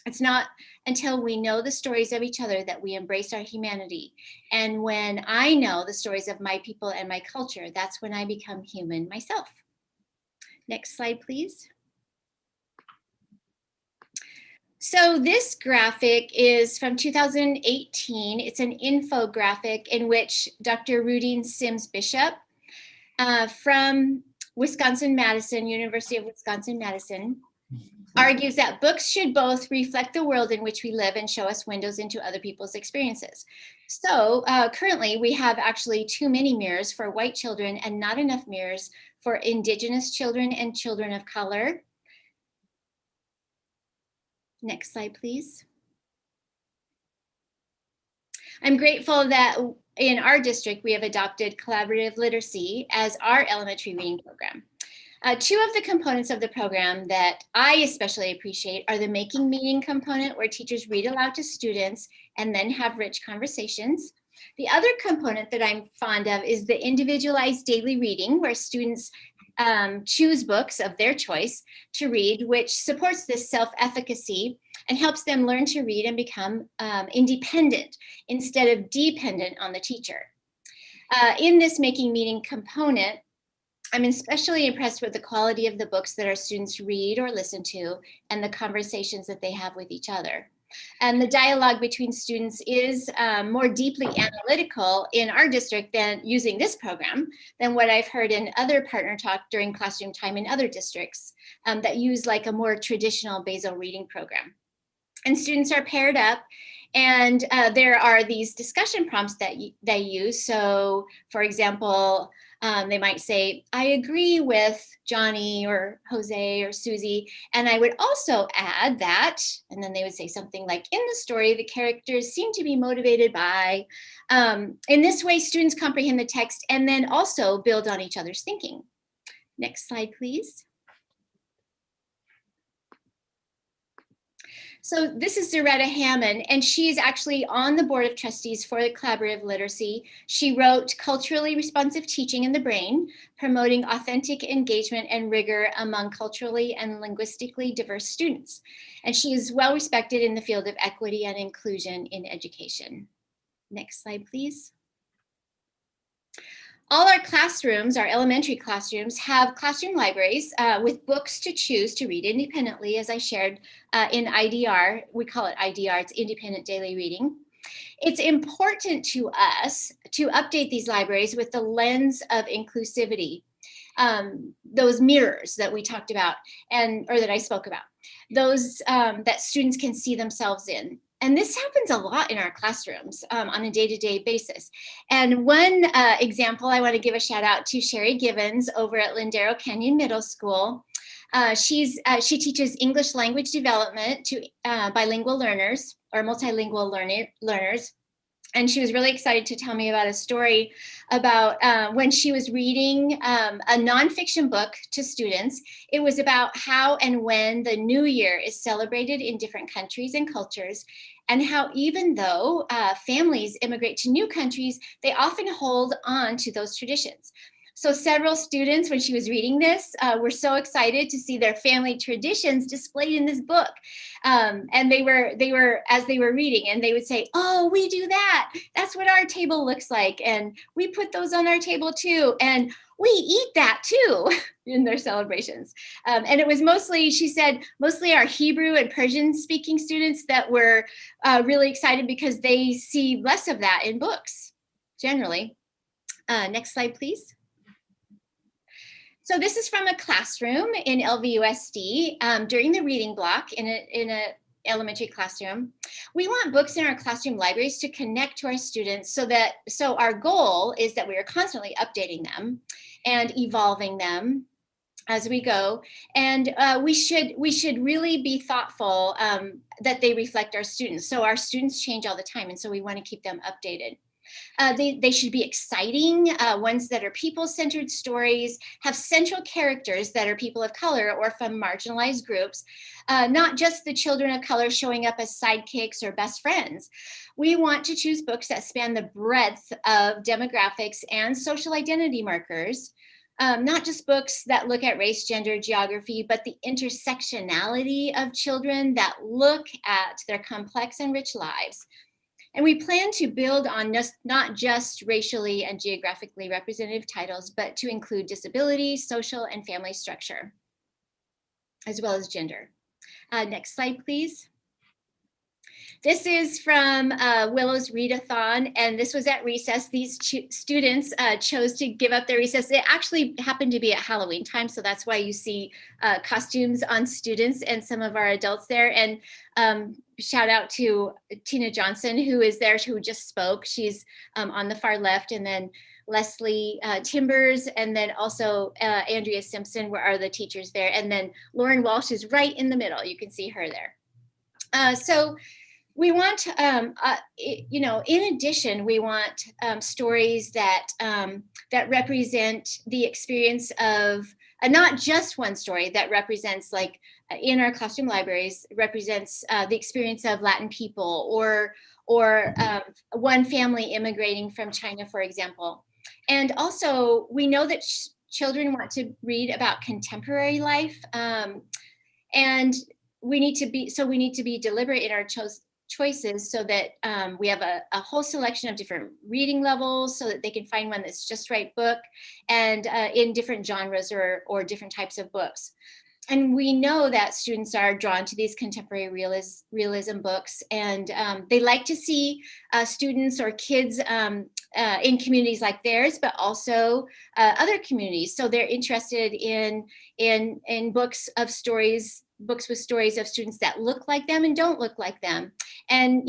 It's not until we know the stories of each other that we embrace our humanity. And when I know the stories of my people and my culture, that's when I become human myself. Next slide, please. So this graphic is from 2018. It's an infographic in which Dr. Rudine Sims Bishop from Wisconsin-Madison, University of Wisconsin-Madison, argues that books should both reflect the world in which we live and show us windows into other people's experiences. So currently we have actually too many mirrors for white children and not enough mirrors for Indigenous children and children of color. Next slide, please. I'm grateful that in our district, we have adopted collaborative literacy as our elementary reading program. Two of the components of the program that I especially appreciate are the making meaning component, where teachers read aloud to students and then have rich conversations. The other component that I'm fond of is the individualized daily reading, where students choose books of their choice to read, which supports this self-efficacy and helps them learn to read and become independent instead of dependent on the teacher. In this making meaning component, I'm especially impressed with the quality of the books that our students read or listen to and the conversations that they have with each other. And the dialogue between students is more deeply analytical in our district than using this program than what I've heard in other partner talk during classroom time in other districts that use like a more traditional basal reading program. And students are paired up, and there are these discussion prompts that they use. So for example, they might say, I agree with Johnny or Jose or Susie, and I would also add that, and then they would say something like, in the story, the characters seem to be motivated by, in this way, students comprehend the text and then also build on each other's thinking. Next slide, please. So this is Doretta Hammond, and she's actually on the board of trustees for the collaborative literacy. She wrote Culturally Responsive Teaching in the Brain, Promoting Authentic Engagement and Rigor Among Culturally and Linguistically Diverse Students. And she is well respected in the field of equity and inclusion in education. Next slide, please. All our classrooms, our elementary classrooms, have classroom libraries with books to choose to read independently, as I shared in IDR. We call it IDR, it's Independent Daily Reading. It's important to us to update these libraries with the lens of inclusivity, those mirrors that we talked about, or that I spoke about, those that students can see themselves in. And this happens a lot in our classrooms on a day-to-day basis. And one example, I want to give a shout out to Sherry Givens over at Lindero Canyon Middle School. She teaches English language development to bilingual learners or multilingual learners. And she was really excited to tell me about a story about when she was reading a nonfiction book to students. It was about how and when the New Year is celebrated in different countries and cultures, and how even though families immigrate to new countries, they often hold on to those traditions. So several students, when she was reading this, were so excited to see their family traditions displayed in this book. And they were, as they were reading, and they would say, "Oh, we do that. That's what our table looks like. And we put those on our table too. And we eat that too," in their celebrations. And it was mostly, she said, mostly our Hebrew and Persian speaking students that were really excited because they see less of that in books, generally. Next slide, please. So this is from a classroom in LVUSD during the reading block in a elementary classroom. We want books in our classroom libraries to connect to our students so our goal is that we are constantly updating them and evolving them as we go. And we should really be thoughtful that they reflect our students. So our students change all the time, and so we want to keep them updated. They should be exciting, ones that are people-centered stories, have central characters that are people of color or from marginalized groups, not just the children of color showing up as sidekicks or best friends. We want to choose books that span the breadth of demographics and social identity markers, not just books that look at race, gender, geography, but the intersectionality of children that look at their complex and rich lives. And we plan to build on not just racially and geographically representative titles, but to include disability, social, and family structure, as well as gender. Next slide, please. This is from Willow's Readathon, and this was at recess. These students chose to give up their recess. It actually happened to be at Halloween time, so that's why you see costumes on students and some of our adults there. And shout out to Tina Johnson, who is there, who just spoke. She's on the far left, and then Leslie Timbers, and then also Andrea Simpson are the teachers there. And then Lauren Walsh is right in the middle. You can see her there. So we want, in addition, we want stories that that represent the experience of not just one story that represents, like in our classroom libraries, represents the experience of Latin people or one family immigrating from China, for example. And also, we know that children want to read about contemporary life, and we need to be deliberate in our choices so that we have a whole selection of different reading levels so that they can find one that's just right book, and in different genres or different types of books. And we know that students are drawn to these contemporary realism books, and they like to see students or kids in communities like theirs, but also other communities. So they're interested in books with stories of students that look like them and don't look like them, and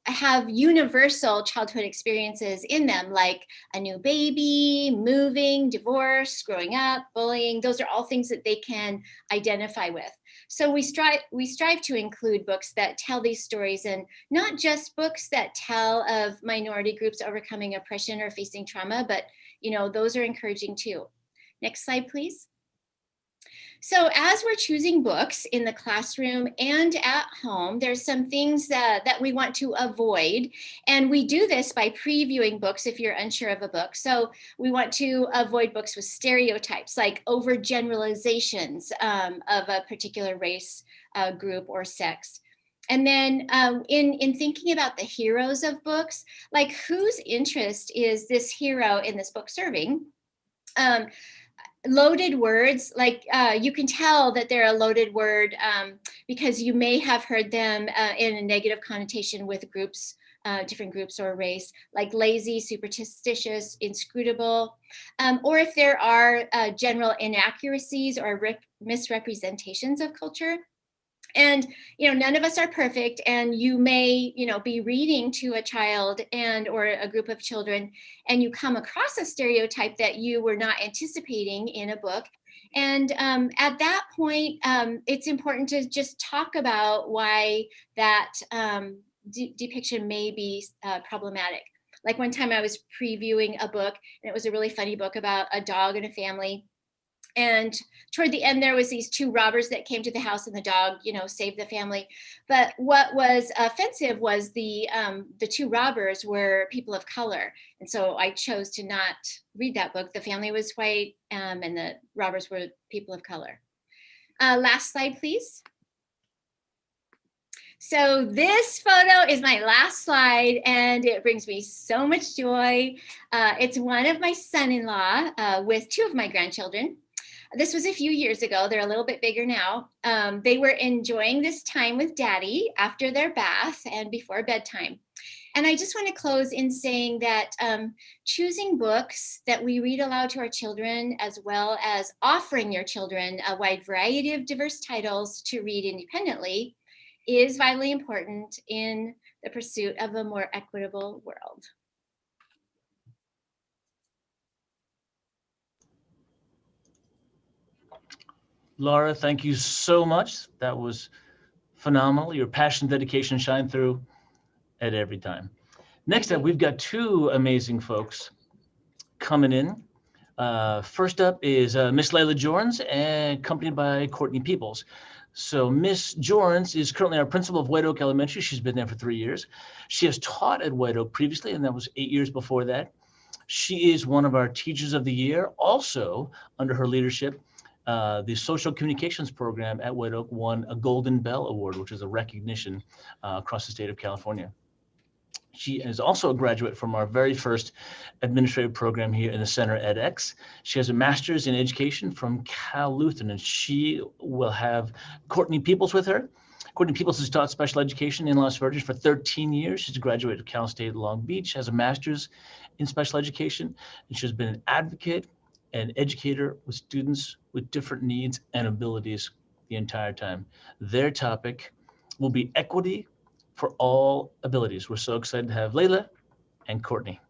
have universal childhood experiences in them, like a new baby, moving, divorce, growing up, bullying. Those are all things that they can identify with. So we strive to include books that tell these stories, and not just books that tell of minority groups overcoming oppression or facing trauma, but those are encouraging too. Next slide, please. So as we're choosing books in the classroom and at home, there's some things that we want to avoid. And we do this by previewing books if you're unsure of a book. So we want to avoid books with stereotypes, like overgeneralizations of a particular race, group, or sex. And then in thinking about the heroes of books, like whose interest is this hero in this book serving? Loaded words, like you can tell that they're a loaded word because you may have heard them in a negative connotation with groups, different groups or race, like lazy, superstitious, inscrutable, or if there are general inaccuracies or misrepresentations of culture. And none of us are perfect, and you may be reading to a child or a group of children, and you come across a stereotype that you were not anticipating in a book. And at that point, it's important to just talk about why that depiction may be problematic. Like one time I was previewing a book, and it was a really funny book about a dog and a family. And toward the end, there was these two robbers that came to the house, and the dog, saved the family. But what was offensive was the two robbers were people of color. And so I chose to not read that book. The family was white, and the robbers were people of color. Last slide, please. So this photo is my last slide, and it brings me so much joy. It's one of my son-in-law with two of my grandchildren. This was a few years ago. They're a little bit bigger now. They were enjoying this time with Daddy after their bath and before bedtime. And I just want to close in saying that choosing books that we read aloud to our children, as well as offering your children a wide variety of diverse titles to read independently, is vitally important in the pursuit of a more equitable world. Laura, thank you so much. That was phenomenal. Your passion, dedication shine through at every time. Next up, we've got two amazing folks coming in. First up is Miss Layla Jorns, accompanied by Courtney Peoples. So Miss Jorns is currently our principal of White Oak Elementary. She's been there for 3 years. She has taught at White Oak previously, and that was 8 years before that. She is one of our Teachers of the Year. Also, under her leadership, the Social Communications Program at White Oak won a Golden Bell Award, which is a recognition across the state of California. She is also a graduate from our very first administrative program here in the Center edX. She has a master's in education from Cal Lutheran, and she will have Courtney Peoples with her. Courtney Peoples has taught special education in Las Vegas for 13 years. She's a graduate of Cal State Long Beach, has a master's in special education, and she's been an advocate and educator with students with different needs and abilities the entire time. Their topic will be equity for all abilities. We're so excited to have Layla and Courtney.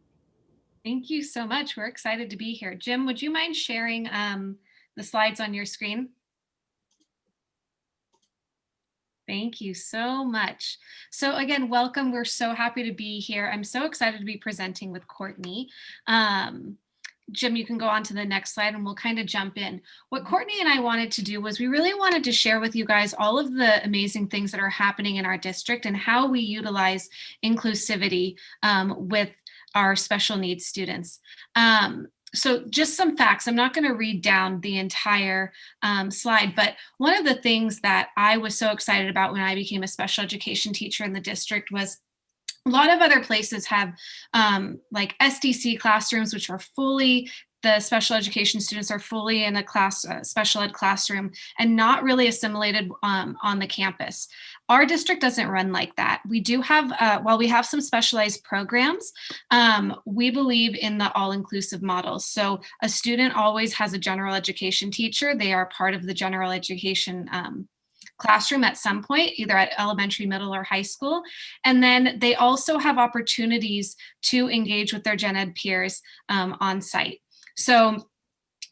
Thank you so much. We're excited to be here. Jim, would you mind sharing the slides on your screen? Thank you so much. So again, welcome. We're so happy to be here. I'm so excited to be presenting with Courtney. Jim, you can go on to the next slide and we'll kind of jump in. What Courtney and I wanted to do was we really wanted to share with you guys all of the amazing things that are happening in our district and how we utilize inclusivity with our special needs students. So just some facts. I'm not going to read down the entire slide, but one of the things that I was so excited about when I became a special education teacher in the district was a lot of other places have like SDC classrooms, which are fully, the special education students are fully in a class, special ed classroom and not really assimilated on the campus. Our district doesn't run like that. We do have, while we have some specialized programs, we believe in the all-inclusive model. So a student always has a general education teacher. They are part of the general education classroom at some point, either at elementary, middle, or high school. And then they also have opportunities to engage with their gen ed peers on site. So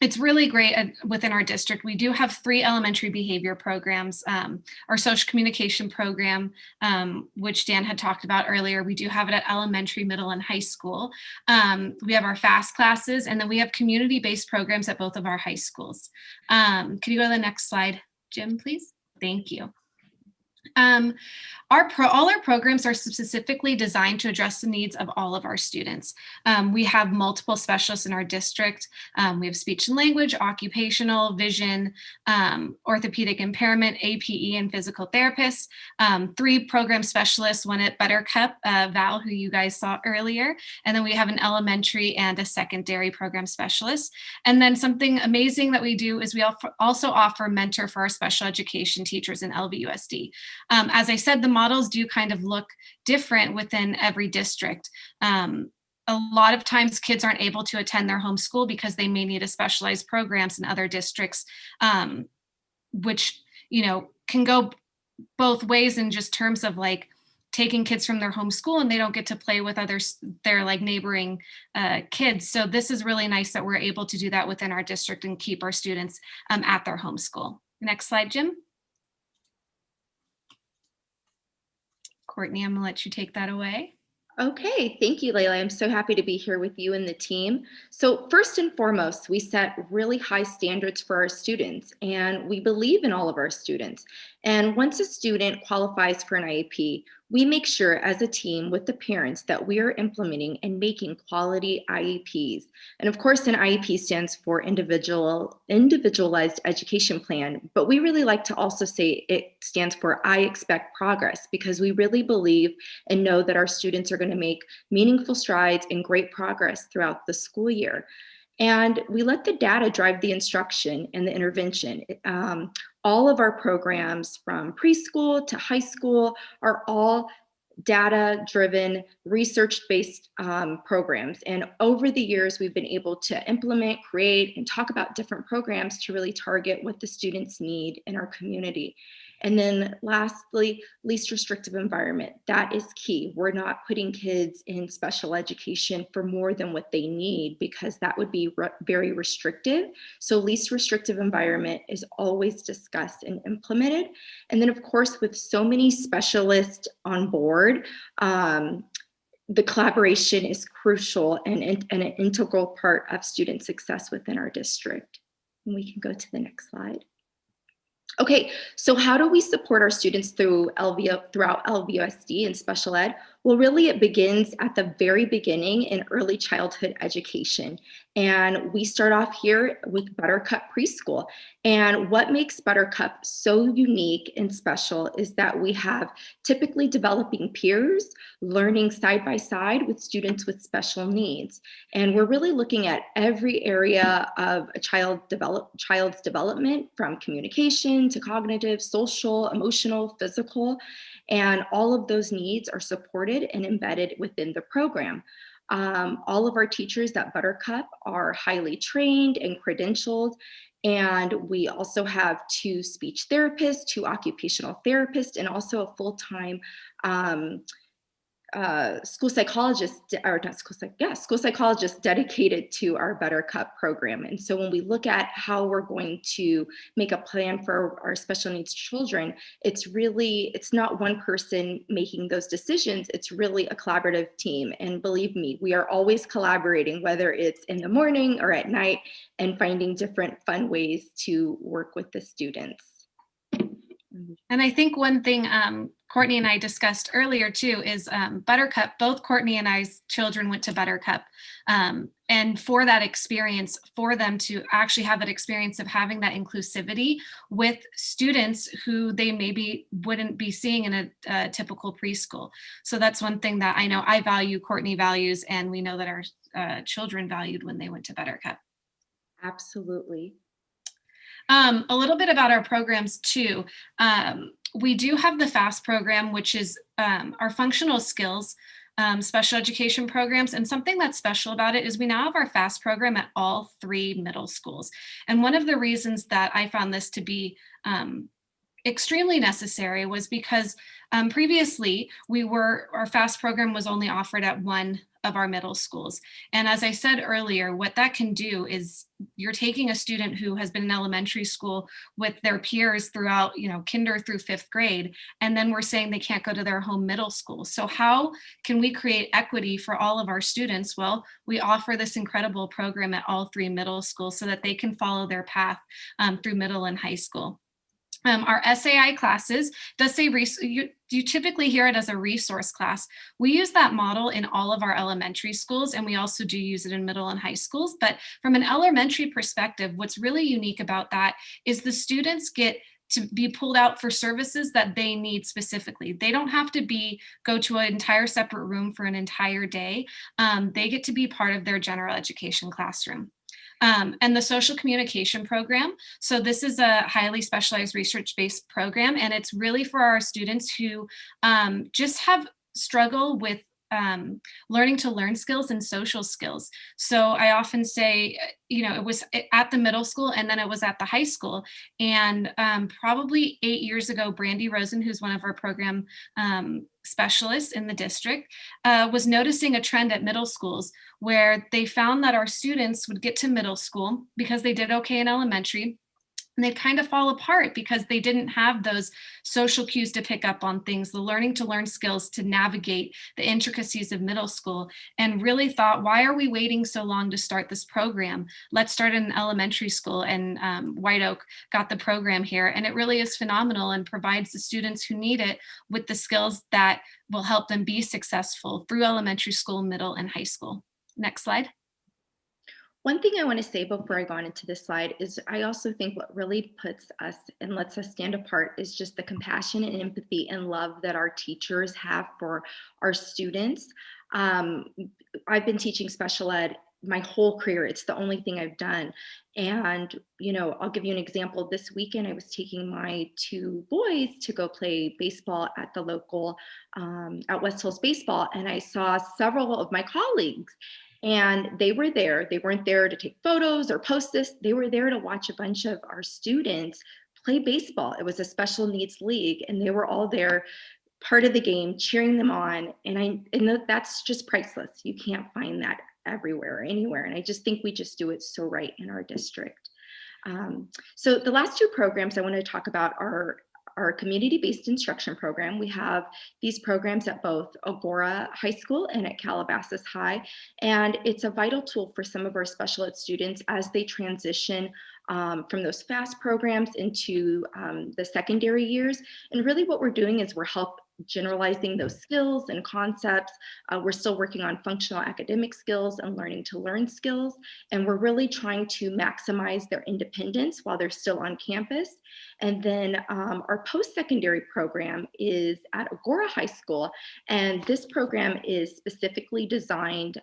it's really great within our district. We do have 3 elementary behavior programs. Our social communication program, which Dan had talked about earlier, we do have it at elementary, middle, and high school. We have our fafs classes, and then we have community-based programs at both of our high schools. Can you go to the next slide, Jim, please? Thank you. All our programs are specifically designed to address the needs of all of our students. We have multiple specialists in our district. We have speech and language, occupational, vision, orthopedic impairment, APE, and physical therapists. 3 program specialists, one at Buttercup, Val, who you guys saw earlier. And then we have an elementary and a secondary program specialist. And then something amazing that we do is we also offer mentor for our special education teachers in LVUSD. As I said, the models do kind of look different within every district. A lot of times kids aren't able to attend their home school because they may need a specialized programs in other districts, which, you know, can go both ways in just terms of like taking kids from their home school and they don't get to play with their like neighboring kids. So this is really nice that we're able to do that within our district and keep our students at their home school. Next slide, Jim. Courtney, I'm gonna let you take that away. Okay, thank you, Layla. I'm so happy to be here with you and the team. So first and foremost, we set really high standards for our students, and we believe in all of our students. And once a student qualifies for an IEP, we make sure as a team with the parents that we are implementing and making quality IEPs. And of course, an IEP stands for individualized education plan, but we really like to also say it stands for I expect progress, because we really believe and know that our students are going to make meaningful strides and great progress throughout the school year. And we let the data drive the instruction and the intervention. All of our programs from preschool to high school are all data-driven, research-based programs. And over the years, we've been able to implement, create, and talk about different programs to really target what the students need in our community. And then lastly, least restrictive environment. That is key. We're not putting kids in special education for more than what they need, because that would be very restrictive. So least restrictive environment is always discussed and implemented. And then of course, with so many specialists on board, the collaboration is crucial and an integral part of student success within our district. And we can go to the next slide. Okay, so how do we support our students throughout LVUSD and special ed? Well, really it begins at the very beginning in early childhood education. And we start off here with Buttercup Preschool. And what makes Buttercup so unique and special is that we have typically developing peers learning side by side with students with special needs. And we're really looking at every area of a child's development, from communication to cognitive, social, emotional, physical, and all of those needs are supported and embedded within the program. All of our teachers at Buttercup are highly trained and credentialed, and we also have 2 speech therapists, 2 occupational therapists, and also a full-time school psychologist dedicated to our Buttercup program. And so when we look at how we're going to make a plan for our special needs children, it's not one person making those decisions. It's really a collaborative team. And believe me, we are always collaborating, whether it's in the morning or at night, and finding different fun ways to work with the students. And I think one thing Courtney and I discussed earlier too is Buttercup. Both Courtney and I's children went to Buttercup. And for that experience, for them to actually have that experience of having that inclusivity with students who they maybe wouldn't be seeing in a typical preschool. So that's one thing that I know I value, Courtney values, and we know that our children valued when they went to Buttercup. Absolutely. A little bit about our programs too. We do have the fafs program, which is our functional skills special education programs. And something that's special about it is we now have our fafs program at all 3 middle schools. And one of the reasons that I found this to be extremely necessary was because previously our fafs program was only offered at 1 of our middle schools. And as I said earlier, what that can do is you're taking a student who has been in elementary school with their peers throughout, kinder through 5th grade, and then we're saying they can't go to their home middle school. So how can we create equity for all of our students? Well, we offer this incredible program at all 3 middle schools so that they can follow their path through middle and high school. Our SAI classes does say you typically hear it as a resource class. We use that model in all of our elementary schools, and we also do use it in middle and high schools. But from an elementary perspective, what's really unique about that is the students get to be pulled out for services that they need specifically. They don't have to go to an entire separate room for an entire day. They get to be part of their general education classroom. And the social communication program. So this is a highly specialized research-based program, and it's really for our students who just have struggle with learning to learn skills and social skills. So I often say, it was at the middle school and then it was at the high school. And probably 8 years ago, Brandy Rosen, who's one of our program specialists in the district, was noticing a trend at middle schools where they found that our students would get to middle school because they did okay in elementary. And they'd kind of fall apart because they didn't have those social cues to pick up on things, the learning to learn skills to navigate the intricacies of middle school, and really thought, why are we waiting so long to start this program? Let's start in elementary school. And White Oak got the program here, and it really is phenomenal and provides the students who need it with the skills that will help them be successful through elementary school, middle, and high school. Next slide. One thing I want to say before I go on into this slide is I also think what really puts us and lets us stand apart is just the compassion and empathy and love that our teachers have for our students. I've been teaching special ed my whole career. It's the only thing I've done. And, you know, I'll give you an example. This weekend, I was taking my 2 boys to go play baseball at the local, at West Hills Baseball. And I saw several of my colleagues, and they were there. They weren't there to take photos or post this. They were there to watch a bunch of our students play baseball. It was a special needs league, and they were all there, part of the game, cheering them on. And that's just priceless. You can't find that everywhere or anywhere. And I just think we just do it so right in our district. So the last 2 programs I want to talk about are our community-based instruction program. We have these programs at both Agora High School and at Calabasas High, and it's a vital tool for some of our special ed students as they transition from those fafs programs into the secondary years. And really what we're doing is we're generalizing those skills and concepts. We're still working on functional academic skills and learning to learn skills. And we're really trying to maximize their independence while they're still on campus. And then our post-secondary program is at Agora High School. And this program is specifically designed,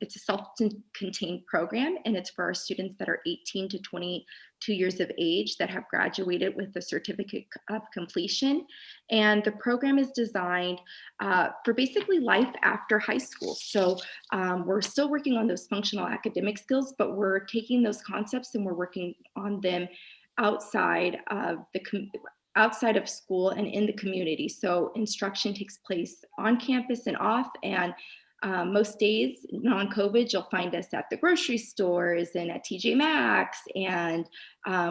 it's a self-contained program, and it's for our students that are 18 to 22 years of age that have graduated with a certificate of completion. And the program is designed for basically life after high school. So we're still working on those functional academic skills, but we're taking those concepts and we're working on them outside of school and in the community. So instruction takes place on campus and off, and most days, non-COVID, you'll find us at the grocery stores and at TJ Maxx and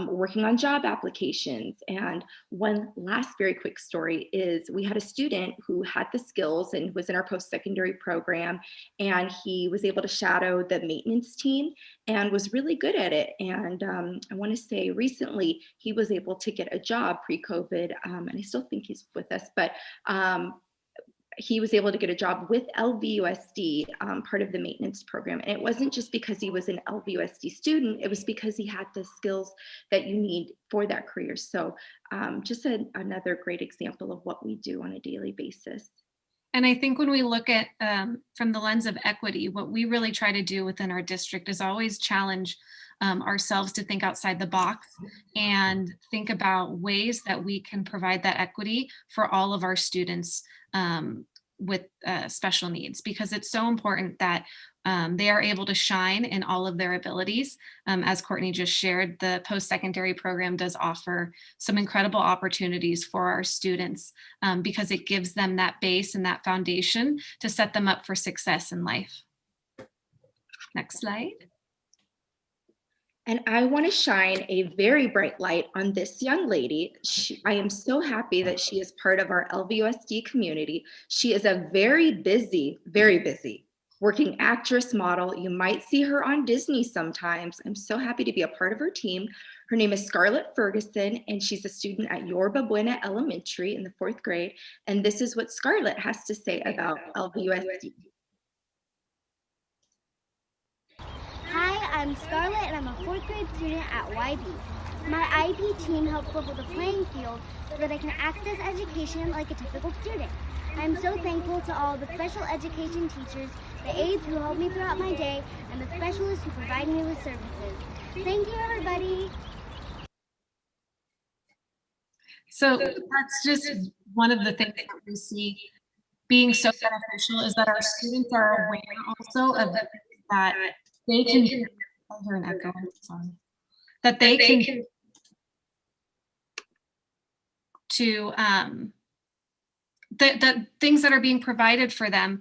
working on job applications. And one last very quick story is we had a student who had the skills and was in our post-secondary program, and he was able to shadow the maintenance team and was really good at it. And I want to say recently he was able to get a job pre-COVID, and I still think he's with us, but he was able to get a job with LVUSD, part of the maintenance program. And it wasn't just because he was an LVUSD student, it was because he had the skills that you need for that career. So just another great example of what we do on a daily basis. And I think when we look at from the lens of equity, what we really try to do within our district is always challenge ourselves to think outside the box and think about ways that we can provide that equity for all of our students with special needs, because it's so important that they are able to shine in all of their abilities. As Courtney just shared, the post-secondary program does offer some incredible opportunities for our students because it gives them that base and that foundation to set them up for success in life. Next slide. And I want to shine a very bright light on this young lady. I am so happy that she is part of our LVUSD community. She is a very busy working actress model. You might see her on Disney sometimes. I'm so happy to be a part of her team. Her name is Scarlett Ferguson, and she's a student at Yorba Buena Elementary in the 4th grade. And this is what Scarlett has to say about LVUSD. Hi, I'm Scarlett, and I'm a 4th grade student at YB. My IEP team helps level the playing field so that I can access education like a typical student. I'm so thankful to all the special education teachers, the aides who help me throughout my day, and the specialists who provide me with services. Thank you, everybody. So that's just one of the things that we see being so beneficial, is that our students are aware also of the that they can, I hear an echo, I'm sorry, that they can to the things that are being provided for them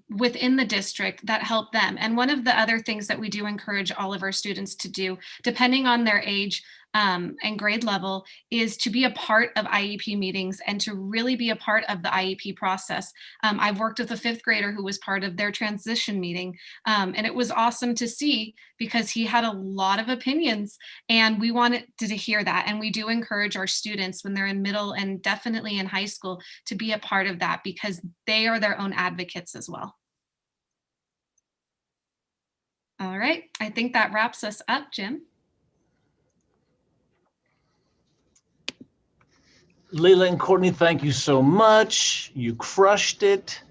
within the district that help them. And one of the other things that we do encourage all of our students to do, depending on their age, and grade level is to be a part of IEP meetings and to really be a part of the IEP process. I've worked with a 5th grader who was part of their transition meeting, and it was awesome to see because he had a lot of opinions, and we wanted to hear that. And we do encourage our students when they're in middle and definitely in high school to be a part of that because they are their own advocates as well. All right, I think that wraps us up, Jim. Layla and Courtney, thank you so much. You crushed it.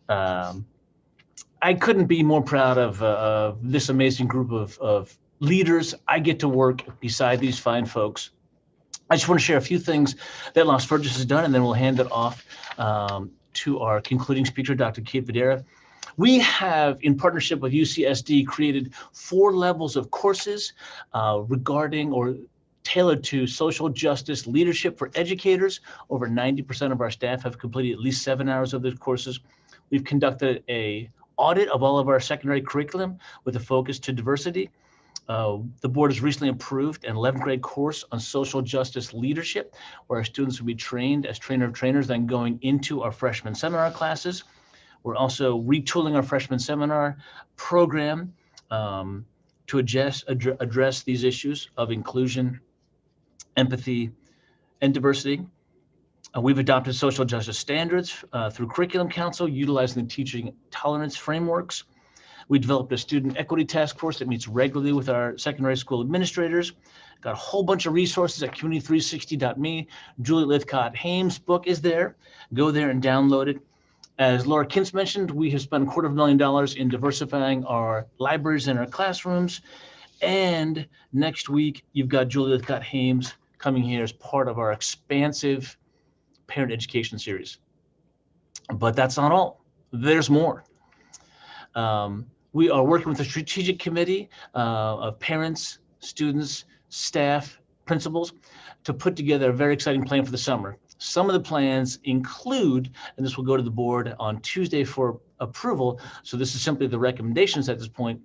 I couldn't be more proud of this amazing group of leaders. I get to work beside these fine folks. I just want to share a few things that Las Verges has done, and then we'll hand it off to our concluding speaker, Dr. Kate Videra. We have, in partnership with UCSD, created 4 levels of courses regarding or tailored to social justice leadership for educators. Over 90% of our staff have completed at least 7 hours of those courses. We've conducted an audit of all of our secondary curriculum with a focus to diversity. The board has recently approved an 11th grade course on social justice leadership, where our students will be trained as trainer of trainers, then going into our freshman seminar classes. We're also retooling our freshman seminar program to address these issues of inclusion, empathy, and diversity. We've adopted social justice standards through Curriculum Council, utilizing the teaching tolerance frameworks. We developed a student equity task force that meets regularly with our secondary school administrators. Got a whole bunch of resources at community360.me. Julie Lithcott-Hames' book is there. Go there and download it. As Laura Kintz mentioned, we have spent $250,000 in diversifying our libraries and our classrooms. And next week, you've got Julie Lithcott-Hames coming here as part of our expansive parent education series. But that's not all. There's more. We are working with a strategic committee of parents, students, staff, principals to put together a very exciting plan for the summer. Some of the plans include, and this will go to the board on Tuesday for approval, so this is simply the recommendations at this point,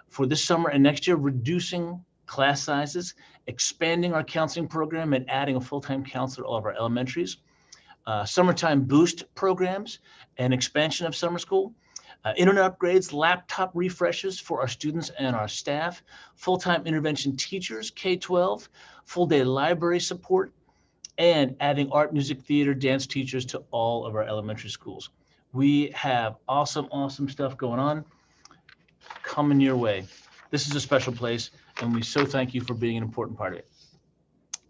for this summer and next year, reducing class sizes, expanding our counseling program, and adding a full-time counselor to all of our elementaries, summertime boost programs, and expansion of summer school, internet upgrades, laptop refreshes for our students and our staff, full-time intervention teachers, K-12, full-day library support, and adding art, music, theater, dance teachers to all of our elementary schools. We have awesome, awesome stuff going on coming your way. This is a special place, and we so thank you for being an important part of it.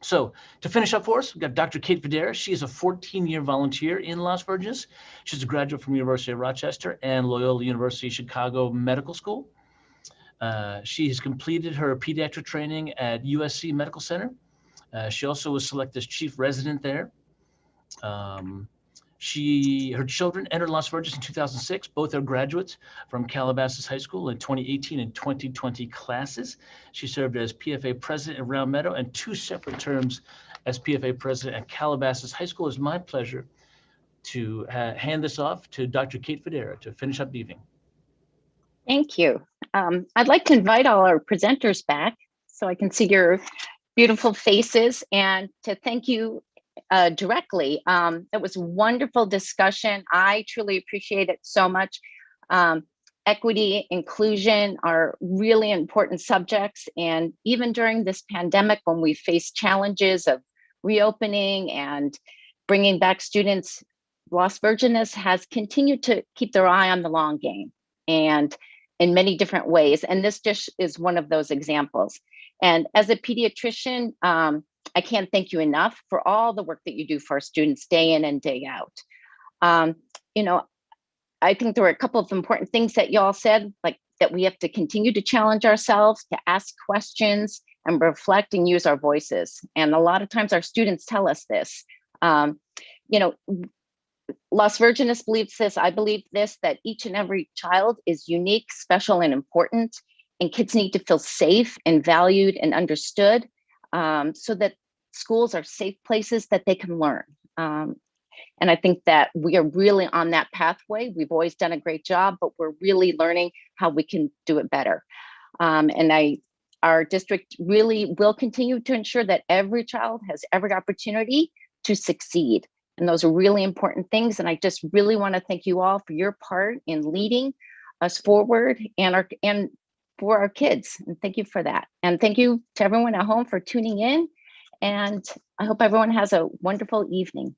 So to finish up for us, we've got Dr. Kate Videra. She is a 14-year volunteer in Las Verges. She's a graduate from University of Rochester and Loyola University Chicago Medical School. She has completed her pediatric training at USC Medical Center. She also was selected as chief resident there. Her children entered Las Verges in 2006. Both are graduates from Calabasas High School in 2018 and 2020 classes. She served as PFA president at Round Meadow and 2 separate terms as PFA president at Calabasas High School. It's my pleasure to hand this off to Dr. Kate Videra to finish up the evening. Thank you. I'd like to invite all our presenters back so I can see your beautiful faces and to thank you directly. It was a wonderful discussion. I truly appreciate it so much. Equity, inclusion are really important subjects. And even during this pandemic, when we face challenges of reopening and bringing back students, Las Verges has continued to keep their eye on the long game and in many different ways. And this just is one of those examples. And as a pediatrician, I can't thank you enough for all the work that you do for our students day in and day out. I think there were a couple of important things that y'all said, like that we have to continue to challenge ourselves, to ask questions and reflect and use our voices. And a lot of times our students tell us this. Las Verges believes this, I believe this, that each and every child is unique, special, and important, and kids need to feel safe and valued and understood so that schools are safe places that they can learn. And I think that we are really on that pathway. We've always done a great job, but we're really learning how we can do it better. And our district really will continue to ensure that every child has every opportunity to succeed. And those are really important things. And I just really want to thank you all for your part in leading us forward and for our kids. And thank you for that. And thank you to everyone at home for tuning in. And I hope everyone has a wonderful evening.